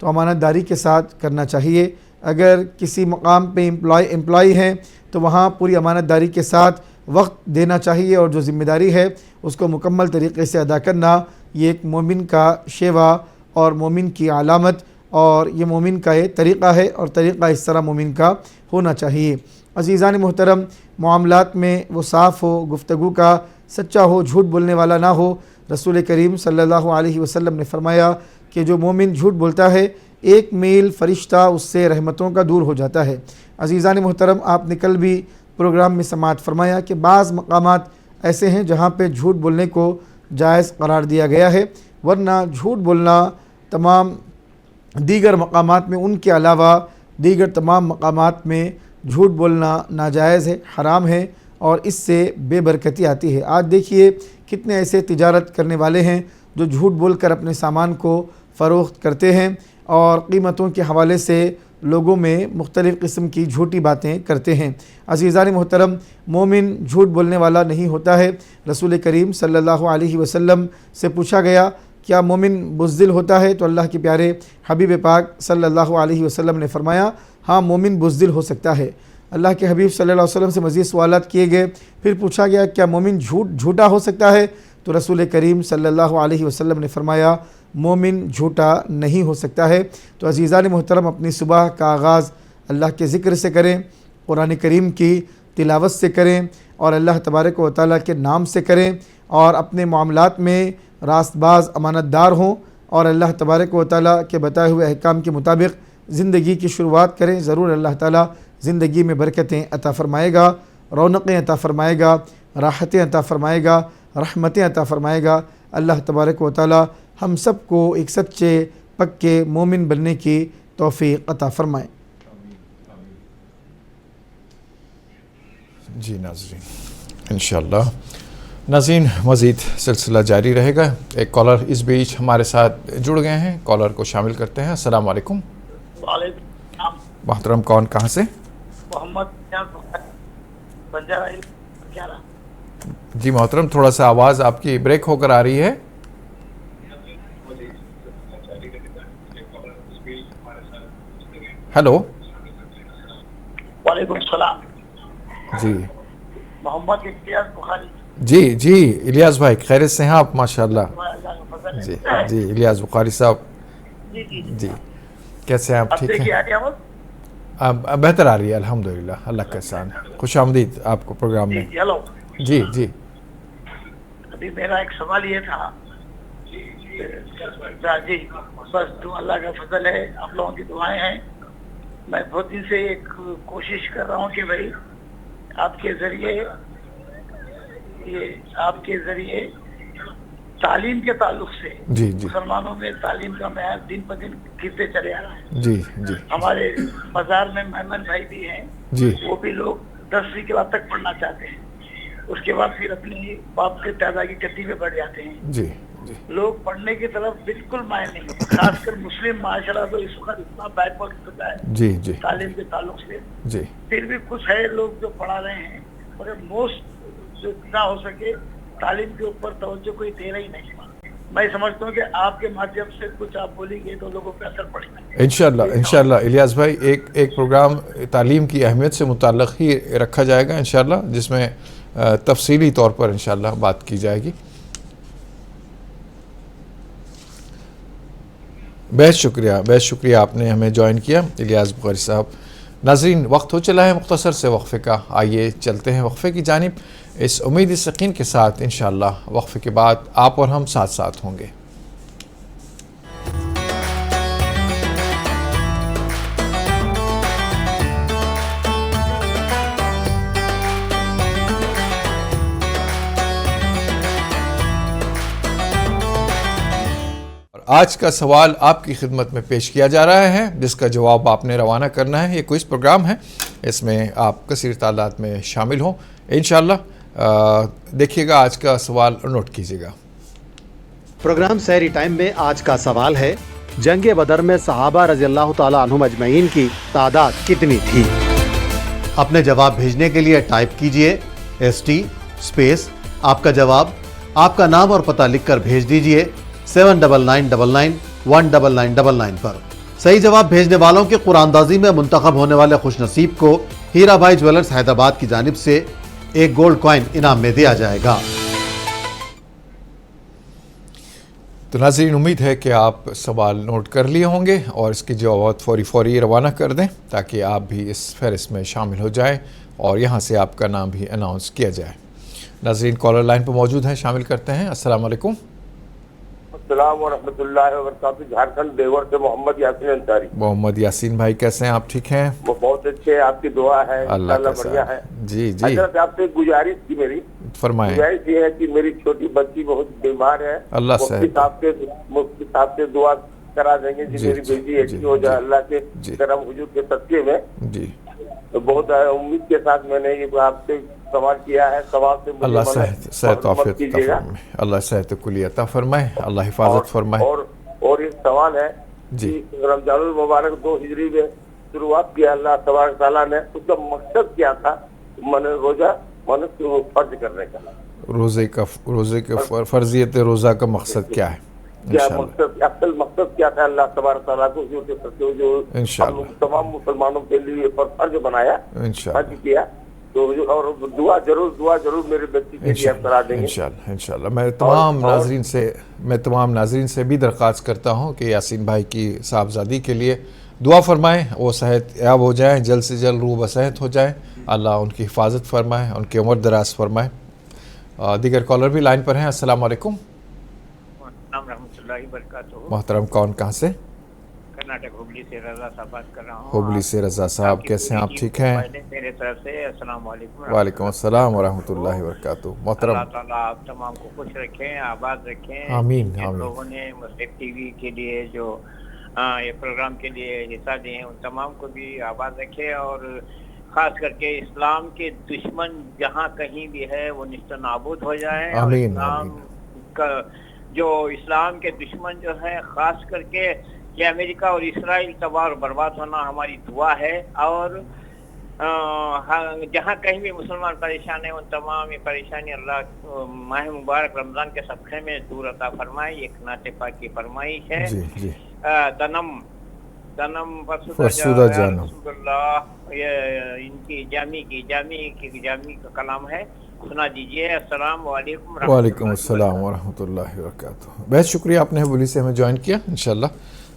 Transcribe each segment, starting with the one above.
تو امانت داری کے ساتھ کرنا چاہیے. اگر کسی مقام پہ امپلائی ہیں تو وہاں پوری امانت داری کے ساتھ وقت دینا چاہیے اور جو ذمہ داری ہے اس کو مکمل طریقے سے ادا کرنا یہ ایک مومن کا شیوا اور مومن کی علامت اور یہ مومن کا یہ طریقہ ہے اور طریقہ اس طرح مومن کا ہونا چاہیے. عزیزان محترم، معاملات میں وہ صاف ہو، گفتگو کا سچا ہو، جھوٹ بولنے والا نہ ہو. رسول کریم صلی اللہ علیہ وسلم نے فرمایا کہ جو مومن جھوٹ بولتا ہے 1 میل فرشتہ اس سے رحمتوں کا دور ہو جاتا ہے. عزیزان محترم، آپ نے کل بھی پروگرام میں سماعت فرمایا کہ بعض مقامات ایسے ہیں جہاں پہ جھوٹ بولنے کو جائز قرار دیا گیا ہے، ورنہ جھوٹ بولنا تمام دیگر مقامات میں، ان کے علاوہ دیگر تمام مقامات میں جھوٹ بولنا ناجائز ہے، حرام ہے اور اس سے بے برکتی آتی ہے. آج دیکھیے کتنے ایسے تجارت کرنے والے ہیں جو جھوٹ بول کر اپنے سامان کو فروخت کرتے ہیں اور قیمتوں کے حوالے سے لوگوں میں مختلف قسم کی جھوٹی باتیں کرتے ہیں. عزیزان محترم، مومن جھوٹ بولنے والا نہیں ہوتا ہے. رسول کریم صلی اللہ علیہ وسلم سے پوچھا گیا کیا مومن بزدل ہوتا ہے؟ تو اللہ کے پیارے حبیب پاک صلی اللہ علیہ وسلم نے فرمایا ہاں مومن بزدل ہو سکتا ہے. اللہ کے حبیب صلی اللہ علیہ وسلم سے مزید سوالات کیے گئے. پھر پوچھا گیا کیا مومن جھوٹا ہو سکتا ہے؟ تو رسول کریم صلی اللہ علیہ وسلم نے فرمایا مومن جھوٹا نہیں ہو سکتا ہے. تو عزیزان محترم، اپنی صبح کا آغاز اللہ کے ذکر سے کریں، قرآن کریم کی تلاوت سے کریں اور اللہ تبارک و تعالیٰ کے نام سے کریں اور اپنے معاملات میں راست باز امانت دار ہوں اور اللہ تبارک و تعالیٰ کے بتائے ہوئے احکام کے مطابق زندگی کی شروعات کریں. ضرور اللہ تعالیٰ زندگی میں برکتیں عطا فرمائے گا، رونقیں عطا فرمائے گا، راحتیں عطا فرمائے گا، رحمتیں عطا فرمائے گا. اللہ تبارک و تعالیٰ ہم سب کو ایک سچے پکے مومن بننے کی توفیق عطا فرمائے. جی ناظرین، انشاءاللہ ناظرین مزید سلسلہ جاری رہے گا. ایک کالر اس بیچ ہمارے ساتھ جڑ گئے ہیں، کالر کو شامل کرتے ہیں. السلام علیکم. وعلیکم السلام. محترم کون، کہاں سے؟ محمد بنجارہ کیا؟ جی محترم، تھوڑا سا آواز آپ کی بریک ہو کر آ رہی ہے. ہیلو. وعلیکم السلام. جی محمد الیاس بخاری. جی الیاس بھائی خیریت سے ہیں آپ؟ ماشاءاللہ. جی الیاس بخاری صاحب. جی کیسے ہیں آپ؟ ٹھیک ہیں؟ بہتر آ رہی ہے الحمدللہ، اللہ کا احسان. خوش آمدید آپ کو پروگرام میں. ہیلو. جی ابھی میرا ایک سوال یہ تھا. جی بس اللہ کا فضل ہے، آپ لوگوں کی دعائیں ہیں. میں بہت دن سے ایک کوشش کر رہا ہوں کہ بھائی آپ کے ذریعے تعلیم کے تعلق سے جی مسلمانوں میں تعلیم کا معیار دن بہ دن گرتے چلے آ رہا ہے. جی ہمارے بازار میں مہمان بھائی بھی ہیں، جی وہ بھی لوگ 10ویں کلاس تک پڑھنا چاہتے ہیں، اس کے بعد پھر اپنی باپ کے دادا کی گدی پہ بڑھ جاتے ہیں. جی لوگ پڑھنے کی طرف بالکل مائل نہیں ہے. خاص کر مسلم معاشرہ تو اس وقت اتنا بیک ورڈ ہوتا ہے جی تعلیم کے تعلق سے. جی پھر بھی کچھ ہے لوگ جو پڑھا رہے ہیں، مگر موسٹ جو اتنا ہو سکے تعلیم کے اوپر توجہ کوئی دے رہی نہیں. میں سمجھتا ہوں کہ آپ کے مادھیم سے کچھ آپ بولیں گے تو لوگوں پہ اثر پڑے گا. انشاءاللہ الیاس بھائی ایک پروگرام تعلیم کی اہمیت سے متعلق ہی رکھا جائے گا انشاءاللہ، جس میں تفصیلی طور پر انشاءاللہ بات کی جائے گی. بہت شکریہ آپ نے ہمیں جوائن کیا الیاس بخاری صاحب. ناظرین وقت ہو چلا ہے مختصر سے وقفے کا، آئیے چلتے ہیں وقفے کی جانب اس امید یقین کے ساتھ. انشاءاللہ وقفے کے بعد آپ اور ہم ساتھ ہوں گے. آج کا سوال آپ کی خدمت میں پیش کیا جا رہا ہے، جس کا جواب آپ نے روانہ کرنا ہے. یہ کوئز پروگرام ہے، اس میں آپ کثیر تعداد میں شامل ہوں انشاءاللہ. دیکھیے گا آج کا سوال اور نوٹ کیجیے گا. پروگرام سحری ٹائم میں آج کا سوال ہے جنگ بدر میں صحابہ رضی اللہ تعالیٰ عنہم اجمعین کی تعداد کتنی تھی؟ اپنے جواب بھیجنے کے لیے ٹائپ کیجئے ST اسپیس آپ کا جواب، آپ کا نام اور پتہ لکھ کر بھیج دیجئے 7999199999 پر. صحیح جواب بھیجنے والوں کے قرآندازی میں منتخب ہونے والے خوش نصیب کو ہیرا بھائی جویلرز حیدرآباد کی جانب سے ایک گولڈ کوائن انعام میں دیا جائے گا۔ تو ناظرین، امید ہے کہ آپ سوال نوٹ کر لیے ہوں گے اور اس کے جوابات فوری روانہ کر دیں تاکہ آپ بھی اس فہرست میں شامل ہو جائیں اور یہاں سے آپ کا نام بھی اناؤنس کیا جائے۔ ناظرین کالر لائن پر موجود ہیں، شامل کرتے ہیں۔ السلام علیکم۔ السلام ورحمۃ اللہ وبرکاتہ۔ جھارکھنڈ دیور سے محمد یاسین انصاری۔ محمد یاسین بھائی کیسے ہیں آپ؟ ٹھیک ہیں؟ وہ بہت اچھے ہیں، آپ کی دعا ہے، اللہ انشاءاللہ کا بڑھیا ہے۔ جی حضرت آپ سے ایک گزارش تھی میری، فرمائیں۔ گزارش یہ ہے کہ میری چھوٹی بچی بہت بیمار ہے، اللہ مفتی صاحب سے دعا کرا دیں گے کہ میری بیٹی اچھی ہو جائے اللہ کے کرم حضور کے صدقے میں۔ جی تو بہت امید کے ساتھ میں نے یہ آپ سے سوال کیا ہے، سوال سے اللہ صحت و عافیت عطا فرمائے، اللہ صحت کلی عطا فرمائے، اللہ حفاظت فرمائے۔ اور ایک سوال ہے جی، کہ رمضان المبارک 2 ہجری میں شروعات کیا اللہ تبارک تعالیٰ نے، اس کا مقصد کیا تھا روزہ فرض کرنے کا؟ روزے کا فرضیت روزہ کا مقصد کیا ہے؟ کیا مقصد، اصل مقصد کیا تھا اللہ تبارک تعالیٰ کو جو تمام مسلمانوں کے لیے فرض بنایا، فرض کیا؟ تو اور دعا ضرور میرے بچی کے لیے کرا دیں گے انشاءاللہ۔ میں تمام ناظرین سے بھی درخواست کرتا ہوں کہ یاسین بھائی کی صاحبزادی کے لیے دعا فرمائیں، وہ صحت یاب ہو جائیں، جلد سے جلد روح بصحت ہو جائیں، اللہ ان کی حفاظت فرمائے، ان کی عمر دراز فرمائے۔ دیگر کالر بھی لائن پر ہیں۔ السلام علیکم۔ السلام رحمۃ اللہ وبرکاتہ۔ محترم کون کہاں سے؟ کرناٹک ہبلی سے رضا صاحب بات کر رہا ہوں۔ ہبلی سے رضا صاحب، کیسے ہیں آپ؟ ٹھیک ہیں؟ میرے طرف سے السلام علیکم۔ وعلیکم السلام ورحمۃ اللہ وبرکاتہ۔ محترم اللہ تعالیٰ آپ تمام کو خوش رکھیں، آباد رکھیں۔ آمین جن آمین۔ لوگوں نے مسلم ٹی وی کے لیے جو یہ پروگرام کے لیے حصہ دیے ہیں ان تمام کو بھی آباد رکھے، اور خاص کر کے اسلام کے دشمن جہاں کہیں بھی ہے وہ نیست و نابود ہو جائیں۔ آمین اسلام کا جو اسلام کے دشمن جو ہے، خاص کر کے کہ امریکہ اور اسرائیل تباہ اور برباد ہونا ہماری دعا ہے، اور جہاں کہیں بھی مسلمان پریشان ہیں ان تمام یہ پریشانی اللہ ماہ مبارک رمضان کے صدقے میں دور عطا فرمائے۔ ایک نعت پاک کی فرمائش ہے، تنم فرسودہ جانم رسول اللہ، یہ ان کی جامی کا کلام ہے، سنا دیجئے۔ السلام علیکم۔ وعلیکم السلام ورحمۃ اللہ وبرکاتہ۔ بہت شکریہ آپ نے ہبلی سے ہمیں جوائن کیا، انشاءاللہ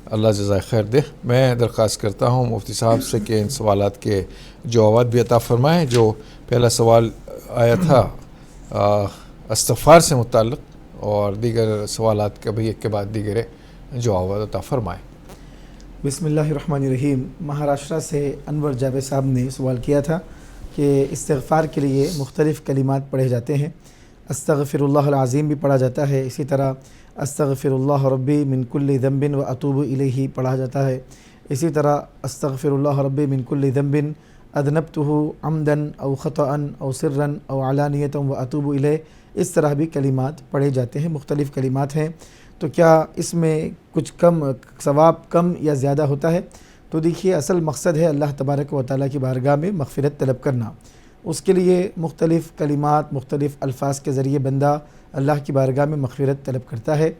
اللہ جزائے خیر دے۔ میں درخواست کرتا ہوں مفتی صاحب سے کہ ان سوالات کے جوابات بھی عطا فرمائیں۔ جو پہلا سوال آیا تھا استغفار سے متعلق، اور دیگر سوالات کا بھی ایک کے بعد دیگر جوابات عطا فرمائیں۔ بسم اللہ الرحمن الرحیم۔ مہاراشٹرا سے انور جاوید صاحب نے سوال کیا تھا کہ استغفار کے لیے مختلف کلمات پڑھے جاتے ہیں، استغفر اللہ العظیم بھی پڑھا جاتا ہے، اسی طرح استغفر اللہ ربی من کل ذنب و اتوب الیہ پڑھا جاتا ہے، اسی طرح استغفر اللہ ربی من کل ذنب اذنبتہ عمدا او خطأ او سرا او علانیۃ و اتوب الیہ، اس طرح بھی کلمات پڑھے جاتے ہیں، مختلف کلمات ہیں۔ تو کیا اس میں کچھ ثواب کم یا زیادہ ہوتا ہے؟ تو دیکھیے، اصل مقصد ہے اللہ تبارک و تعالیٰ کی بارگاہ میں مغفرت طلب کرنا۔ اس کے لیے مختلف کلمات، مختلف الفاظ کے ذریعے بندہ اللہ کی بارگاہ میں مغفرت طلب کرتا ہے۔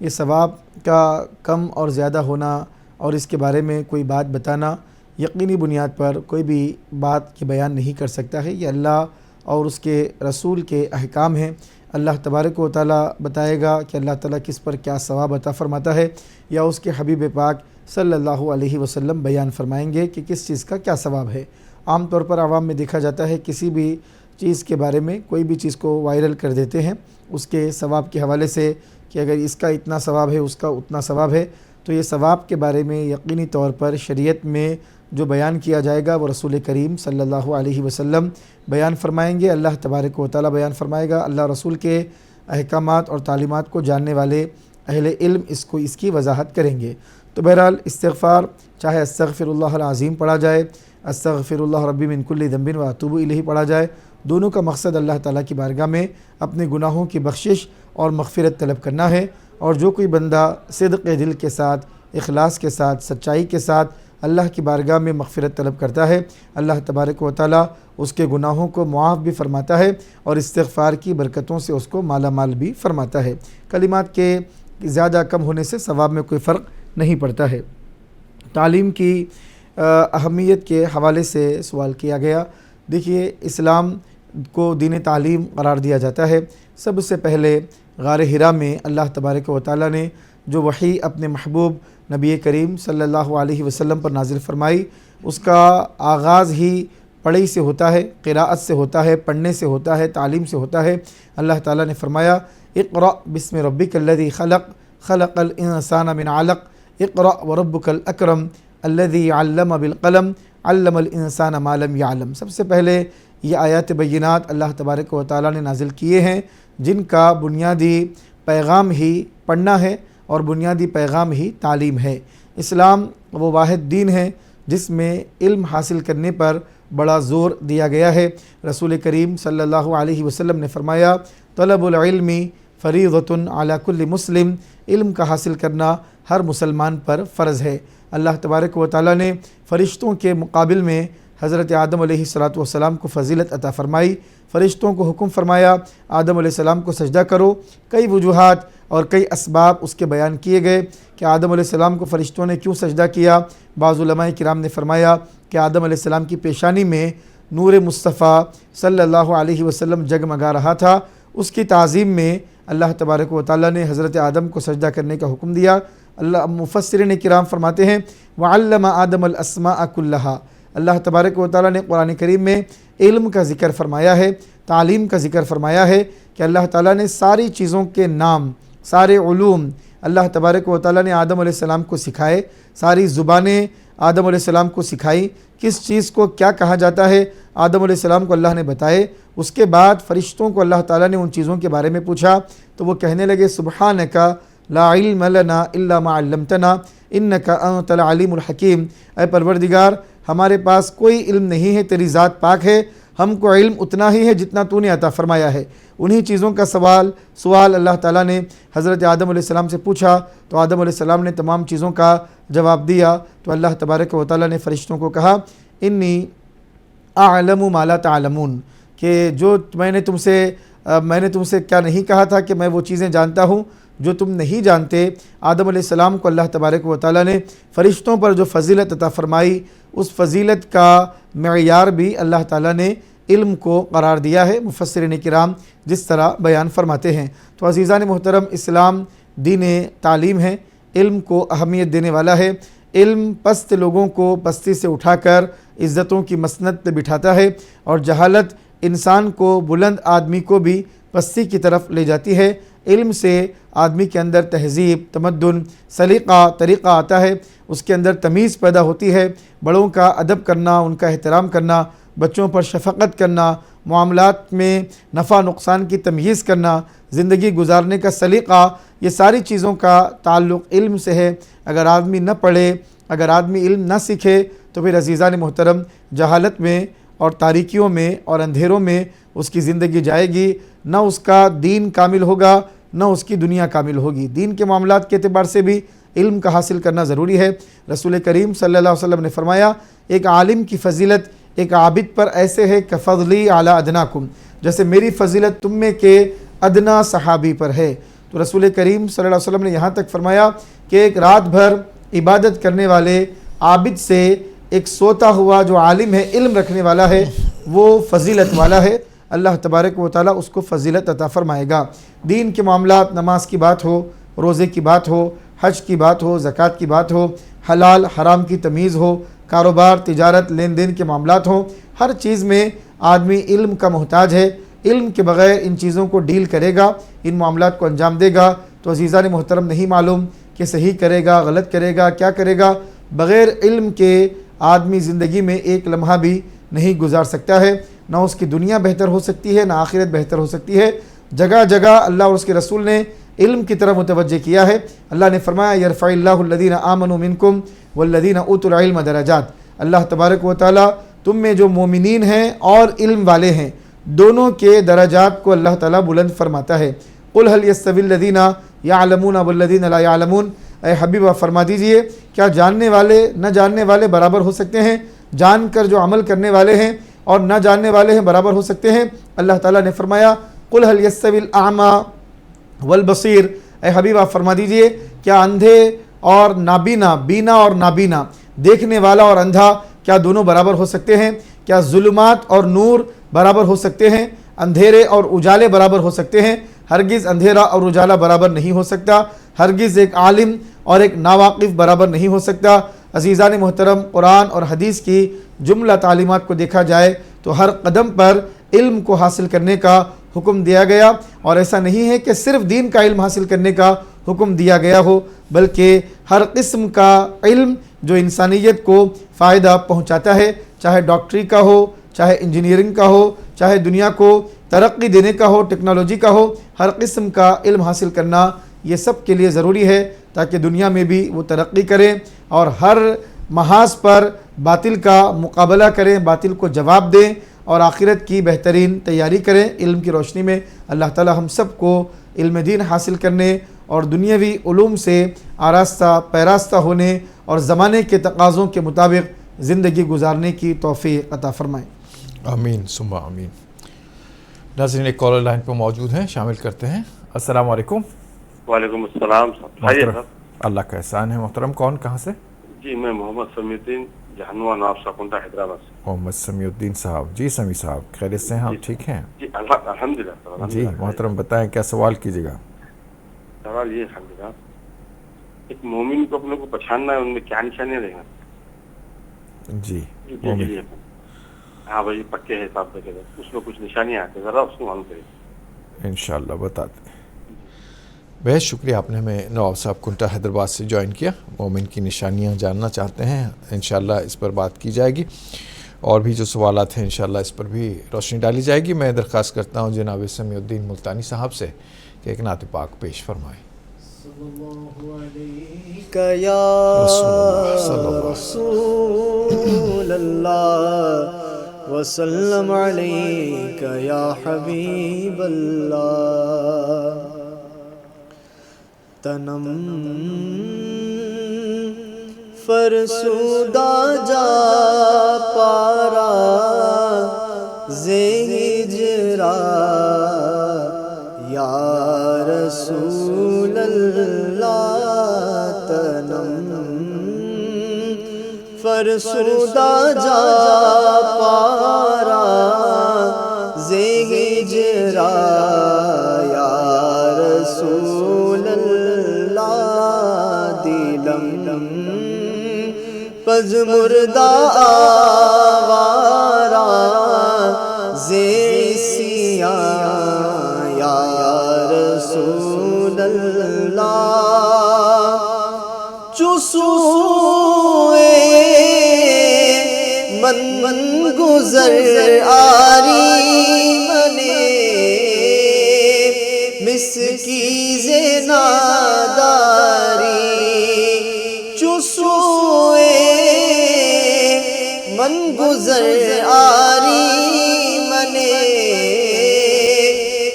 یہ ثواب کا کم اور زیادہ ہونا اور اس کے بارے میں کوئی بات بتانا یقینی بنیاد پر کوئی بھی بات کی بیان نہیں کر سکتا ہے۔ یہ اللہ اور اس کے رسول کے احکام ہیں۔ اللہ تبارک و تعالیٰ بتائے گا کہ اللہ تعالیٰ کس پر کیا ثواب عطا فرماتا ہے، یا اس کے حبیب پاک صلی اللہ علیہ وسلم بیان فرمائیں گے کہ کس چیز کا کیا ثواب ہے۔ عام طور پر عوام میں دیکھا جاتا ہے کسی بھی چیز کے بارے میں کوئی بھی چیز کو وائرل کر دیتے ہیں اس کے ثواب کے حوالے سے کہ اگر اس کا اتنا ثواب ہے، اس کا اتنا ثواب ہے۔ تو یہ ثواب کے بارے میں یقینی طور پر شریعت میں جو بیان کیا جائے گا وہ رسول کریم صلی اللہ علیہ وسلم بیان فرمائیں گے، اللہ تبارک و تعالیٰ بیان فرمائے گا، اللہ رسول کے احکامات اور تعلیمات کو جاننے والے اہل علم اس کی وضاحت کریں گے۔ تو بہرحال استغفار چاہے استغفر اللہ العظیم پڑھا جائے، استغفر اللہ ربی من کل ذنب و اتوب الیہ پڑھا جائے، دونوں کا مقصد اللہ تعالیٰ کی بارگاہ میں اپنے گناہوں کی بخشش اور مغفرت طلب کرنا ہے۔ اور جو کوئی بندہ صدق دل کے ساتھ، اخلاص کے ساتھ، سچائی کے ساتھ اللہ کی بارگاہ میں مغفرت طلب کرتا ہے، اللہ تبارک و تعالیٰ اس کے گناہوں کو معاف بھی فرماتا ہے اور استغفار کی برکتوں سے اس کو مالا مال بھی فرماتا ہے۔ کلمات کے زیادہ کم ہونے سے ثواب میں کوئی فرق نہیں پڑتا ہے۔ تعلیم کی اہمیت کے حوالے سے سوال کیا گیا۔ دیکھیے، اسلام کو دین تعلیم قرار دیا جاتا ہے۔ سب سے پہلے غار حرا میں اللہ تبارک و تعالیٰ نے جو وحی اپنے محبوب نبی کریم صلی اللہ علیہ وسلم پر نازل فرمائی، اس کا آغاز ہی پڑھائی سے ہوتا ہے، قراءت سے ہوتا ہے، پڑھنے سے ہوتا ہے، تعلیم سے ہوتا ہے۔ اللہ تعالیٰ نے فرمایا اقرأ بسم ربک الذی خلق خلق الانسان من علق اقرأ وربک الاکرم الذی علم بالقلم علم الانسان ما لم یعلم۔ سب سے پہلے یہ آیات بینات اللہ تبارک و تعالیٰ نے نازل کیے ہیں، جن کا بنیادی پیغام ہی پڑھنا ہے اور بنیادی پیغام ہی تعلیم ہے۔ اسلام وہ واحد دین ہے جس میں علم حاصل کرنے پر بڑا زور دیا گیا ہے۔ رسول کریم صلی اللہ علیہ وسلم نے فرمایا طلب العلم فریضۃ علی کل مسلم، علم کا حاصل کرنا ہر مسلمان پر فرض ہے۔ اللہ تبارک و تعالیٰ نے فرشتوں کے مقابل میں حضرت آدم علیہ السلام کو فضیلت عطا فرمائی۔ فرشتوں کو حکم فرمایا آدم علیہ السلام کو سجدہ کرو۔ کئی وجوہات اور کئی اسباب اس کے بیان کیے گئے کہ آدم علیہ السلام کو فرشتوں نے کیوں سجدہ کیا۔ بعض علماء کرام نے فرمایا کہ آدم علیہ السلام کی پیشانی میں نور مصطفیٰ صلی اللہ علیہ وسلم جگمگا رہا تھا، اس کی تعظیم میں اللہ تبارک و تعالیٰ نے حضرت آدم کو سجدہ کرنے کا حکم دیا۔ اللہ مفسرین کرام فرماتے ہیں وعلم آدم الاسماء کلہا، اللہ تبارک و تعالیٰ نے قرآن کریم میں علم کا ذکر فرمایا ہے، تعلیم کا ذکر فرمایا ہے کہ اللہ تعالیٰ نے ساری چیزوں کے نام، سارے علوم اللہ تبارک و تعالیٰ نے آدم علیہ السلام کو سکھائے، ساری زبانیں آدم علیہ السلام کو سکھائی، کس چیز کو کیا کہا جاتا ہے آدم علیہ السلام کو اللہ نے بتائے۔ اس کے بعد فرشتوں کو اللہ تعالیٰ نے ان چیزوں کے بارے میں پوچھا تو وہ کہنے لگے سبحانک لا علم لنا الا ما علمتنا انک انت العلیم الحکیم، اے پروردگار ہمارے پاس کوئی علم نہیں ہے، تیری ذات پاک ہے، ہم کو علم اتنا ہی ہے جتنا تو نے عطا فرمایا ہے۔ انہی چیزوں کا سوال اللہ تعالیٰ نے حضرت آدم علیہ السلام سے پوچھا تو آدم علیہ السلام نے تمام چیزوں کا جواب دیا۔ تو اللہ تبارک و تعالیٰ نے فرشتوں کو کہا انی اعلم ما لا تعلمون، کہ جو میں نے تم سے کیا نہیں کہا تھا کہ میں وہ چیزیں جانتا ہوں جو تم نہیں جانتے۔ آدم علیہ السلام کو اللہ تبارک و تعالیٰ نے فرشتوں پر جو فضیلت عطا فرمائی، اس فضیلت کا معیار بھی اللہ تعالیٰ نے علم کو قرار دیا ہے، مفسرین کرام جس طرح بیان فرماتے ہیں۔ تو عزیزان محترم، اسلام دین تعلیم ہے، علم کو اہمیت دینے والا ہے۔ علم پست لوگوں کو پستی سے اٹھا کر عزتوں کی مسند پہ بٹھاتا ہے، اور جہالت انسان کو، بلند آدمی کو بھی پستی کی طرف لے جاتی ہے۔ علم سے آدمی کے اندر تہذیب، تمدن، سلیقہ، طریقہ آتا ہے، اس کے اندر تمیز پیدا ہوتی ہے، بڑوں کا ادب کرنا، ان کا احترام کرنا، بچوں پر شفقت کرنا، معاملات میں نفع نقصان کی تمیز کرنا، زندگی گزارنے کا سلیقہ، یہ ساری چیزوں کا تعلق علم سے ہے۔ اگر آدمی نہ پڑھے، اگر آدمی علم نہ سیکھے تو پھر عزیزان محترم جہالت میں اور تاریکیوں میں اور اندھیروں میں اس کی زندگی جائے گی، نہ اس کا دین کامل ہوگا نہ اس کی دنیا کامل ہوگی۔ دین کے معاملات کے اعتبار سے بھی علم کا حاصل کرنا ضروری ہے۔ رسول کریم صلی اللہ علیہ وسلم نے فرمایا ایک عالم کی فضیلت ایک عابد پر ایسے ہے کہ فضلی اعلی ادناکم، جیسے میری فضیلت تم میں کے ادنا صحابی پر ہے۔ تو رسول کریم صلی اللہ علیہ وسلم نے یہاں تک فرمایا کہ ایک رات بھر عبادت کرنے والے عابد سے ایک سوتا ہوا جو عالم ہے، علم رکھنے والا ہے، وہ فضیلت والا ہے۔ اللہ تبارک و تعالیٰ اس کو فضیلت عطا فرمائے گا۔ دین کے معاملات، نماز کی بات ہو، روزے کی بات ہو، حج کی بات ہو، زکوٰۃ کی بات ہو، حلال حرام کی تمیز ہو، کاروبار، تجارت، لین دین کے معاملات ہوں، ہر چیز میں آدمی علم کا محتاج ہے۔ علم کے بغیر ان چیزوں کو ڈیل کرے گا، ان معاملات کو انجام دے گا تو عزیزان محترم نہیں معلوم کہ صحیح کرے گا، غلط کرے گا، کیا کرے گا۔ بغیر علم کے آدمی زندگی میں ایک لمحہ بھی نہیں گزار سکتا ہے، نہ اس کی دنیا بہتر ہو سکتی ہے، نہ آخرت بہتر ہو سکتی ہے۔ جگہ جگہ اللہ اور اس کے رسول نے علم کی طرف متوجہ کیا ہے۔ اللہ نے فرمایا یرفع اللہ الذین آمنوا منکم والذین اوتوا العلم درجات، اللہ تبارک و تعالیٰ تم میں جو مومنین ہیں اور علم والے ہیں دونوں کے درجات کو اللہ تعالیٰ بلند فرماتا ہے۔ قل هل يستوي الذین یعلمون والذین لا یعلمون، اے حبیبہ فرما دیجئے کیا جاننے والے نہ جاننے والے برابر ہو سکتے ہیں؟ جان کر جو عمل کرنے والے ہیں اور نہ جاننے والے ہیں برابر ہو سکتے ہیں؟ اللہ تعالیٰ نے فرمایا قل هل يستوي الاعمى والبصیر، اے حبیبہ فرما دیجئے کیا اندھے اور نابینا، بینا اور نابینا، دیکھنے والا اور اندھا کیا دونوں برابر ہو سکتے ہیں؟ کیا ظلمات اور نور برابر ہو سکتے ہیں؟ اندھیرے اور اجالے برابر ہو سکتے ہیں؟ ہرگز اندھیرا اور اجالا برابر نہیں ہو سکتا، ہرگز ایک عالم اور ایک ناواقف برابر نہیں ہو سکتا۔ عزیزان محترم، قرآن اور حدیث کی جملہ تعلیمات کو دیکھا جائے تو ہر قدم پر علم کو حاصل کرنے کا حکم دیا گیا، اور ایسا نہیں ہے کہ صرف دین کا علم حاصل کرنے کا حکم دیا گیا ہو، بلکہ ہر قسم کا علم جو انسانیت کو فائدہ پہنچاتا ہے، چاہے ڈاکٹری کا ہو، چاہے انجینئرنگ کا ہو، چاہے دنیا کو ترقی دینے کا ہو، ٹیکنالوجی کا ہو، ہر قسم کا علم حاصل کرنا یہ سب کے لیے ضروری ہے تاکہ دنیا میں بھی وہ ترقی کریں اور ہر محاذ پر باطل کا مقابلہ کریں، باطل کو جواب دیں اور آخرت کی بہترین تیاری کریں۔ علم کی روشنی میں اللہ تعالی ہم سب کو علم دین حاصل کرنے اور دنیاوی علوم سے آراستہ پیراستہ ہونے اور زمانے کے تقاضوں کے مطابق زندگی گزارنے کی توفیق عطا فرمائے۔ آمین ثم آمین۔ ناظرین، ایک کالر لائن پر موجود ہیں، شامل کرتے ہیں۔ السلام علیکم۔ وعلیکم السلام صاحب۔ اللہ کا احسان ہے محترم، کون کہاں سے؟ جی میں محمد سمیع الدین جہنوا نافسا کنٹا حیدرآباد سے۔ محمد سمیع الدین صاحب، جی سمیع صاحب خیریت سے ہیں آپ؟ ٹھیک ہیں جی الحمدللہ۔ جی محترم بتائیں کیا سوال کیجیے گا؟ سوال یہ الحمدللہ، ایک مومن کو اپنے کو پہچاننا ہے، ان میں کیا نشانیاں رہیں گا؟ جی ہاں بھائی پکے ہے صاحب، اس میں کچھ نشانیاں آتے ذرا اس کو معلوم کریں انشاءاللہ بتاتے ہیں۔ بہت شکریہ، آپ نے ہمیں نواب صاحب کنٹا حیدرآباد سے جوائن کیا۔ مومن کی نشانیاں جاننا چاہتے ہیں، انشاءاللہ اس پر بات کی جائے گی، اور بھی جو سوالات ہیں انشاءاللہ اس پر بھی روشنی ڈالی جائے گی۔ میں درخواست کرتا ہوں جناب سمیع الدین ملتانی صاحب سے کہ ایک نعت پاک پیش فرمائیں۔ یا رسول اللہ وسلم علیک یا حبیب اللہ، تنم فرسودہ جا پارا زہجرا، یا رسول اللہ تنم فرسودہ جا پارا زہجرا، یا رسول اللہ دلم پز مردہ آوارا زیسیاں، یا رسول اللہ چسوئے من گزر آری منے مسکیز ناداری، چسوئے من گزر آری منے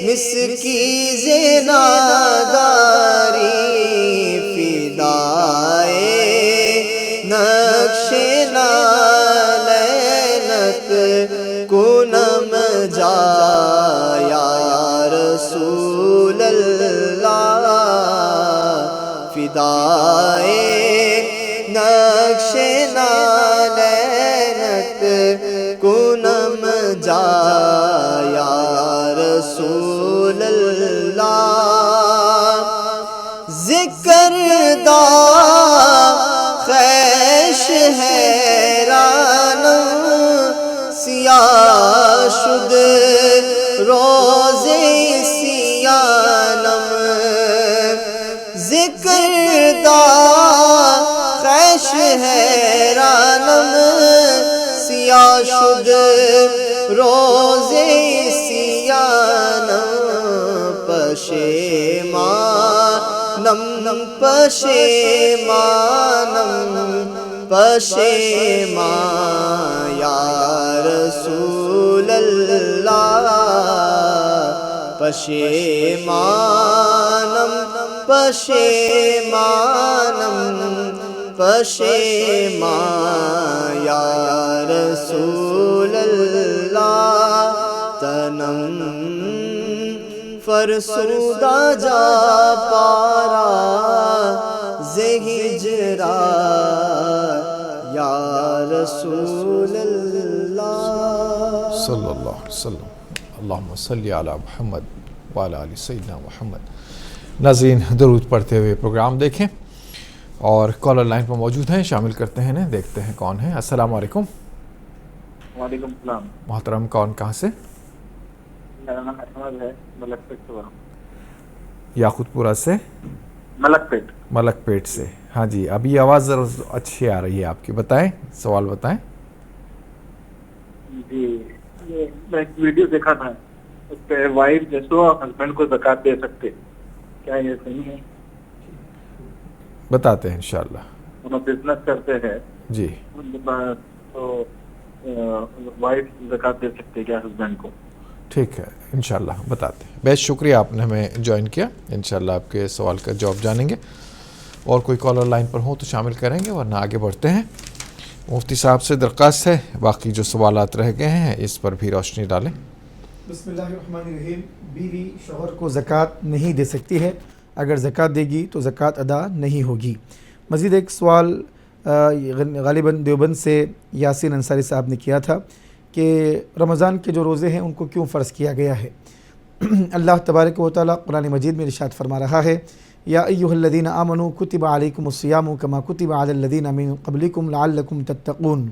مسکیز ناداری، فدائے نقش نالینت کنم جا، یا رسول اللہ فدائے نقش نالینت کنم جا، یا رسول اللہ ذکر دا خیش حیرانم سیاہ شد روزے سیانم، ذکر دا خیش حیرانم سیاہ شد روزے سیانم، پشیمانم پشیمانم پشیمان، یا رسول اللہ پشیمانم پشیمانم پشیمان، یا رسول اللہ تنم فرسودہ جا پارا زہی ہجرا یا رسول اللہ صلی اللہ علیہ وسلم. اللہم صلی علی محمد وعلی آل سیدنا محمد. ناظرین درود پڑھتے ہوئے پروگرام دیکھیں اور کالر لائن پر موجود ہیں, شامل کرتے ہیں, دیکھتے ہیں کون ہیں. السلام علیکم. وعلیکم السلام. محترم کون کہاں سے؟ میرا نام احمد ہے, ملک پیٹ سے. یاقوت پورہ سے؟ ملک پیٹ سے. ہاں جی, ابھی آواز ذرا اچھی آ رہی ہے آپ کی. بتائیں, سوال بتائیں. جی, میں ایک ویڈیو دیکھا تھا, اس پہ وائف جیسو ہسبینڈ کو زکوٰۃ دے سکتے, کیا یہ صحیح ہے؟ بتاتے ہیں انشاءاللہ. انہوں بزنس کرتے ہیں جی, تو وائف زکوٰۃ دے سکتے کیا ہسبینڈ کو؟ ٹھیک ہے, انشاءاللہ بتاتے ہیں. بہت شکریہ آپ نے ہمیں جوائن کیا. انشاءاللہ آپ کے سوال کا جواب جانیں گے. اور کوئی کالر لائن پر ہو تو شامل کریں گے, ورنہ آگے بڑھتے ہیں. مفتی صاحب سے درخواست ہے باقی جو سوالات رہ گئے ہیں اس پر بھی روشنی ڈالیں. بسم اللہ الرحمن الرحیم. بیوی شوہر کو زکوٰۃ نہیں دے سکتی ہے, اگر زکوٰۃ دے گی تو زکوٰۃ ادا نہیں ہوگی. مزید ایک سوال غالباً دیوبند سے یاسین انصاری صاحب نے کیا تھا کہ رمضان کے جو روزے ہیں ان کو کیوں فرض کیا گیا ہے. اللہ تبارک و تعالیٰ قرآن مجید میں ارشاد فرما رہا ہے, یا ایھا الذین آمنوا کتب علیکم الصیام کما کتب علی الذین من قبلکم لعلکم تتقون.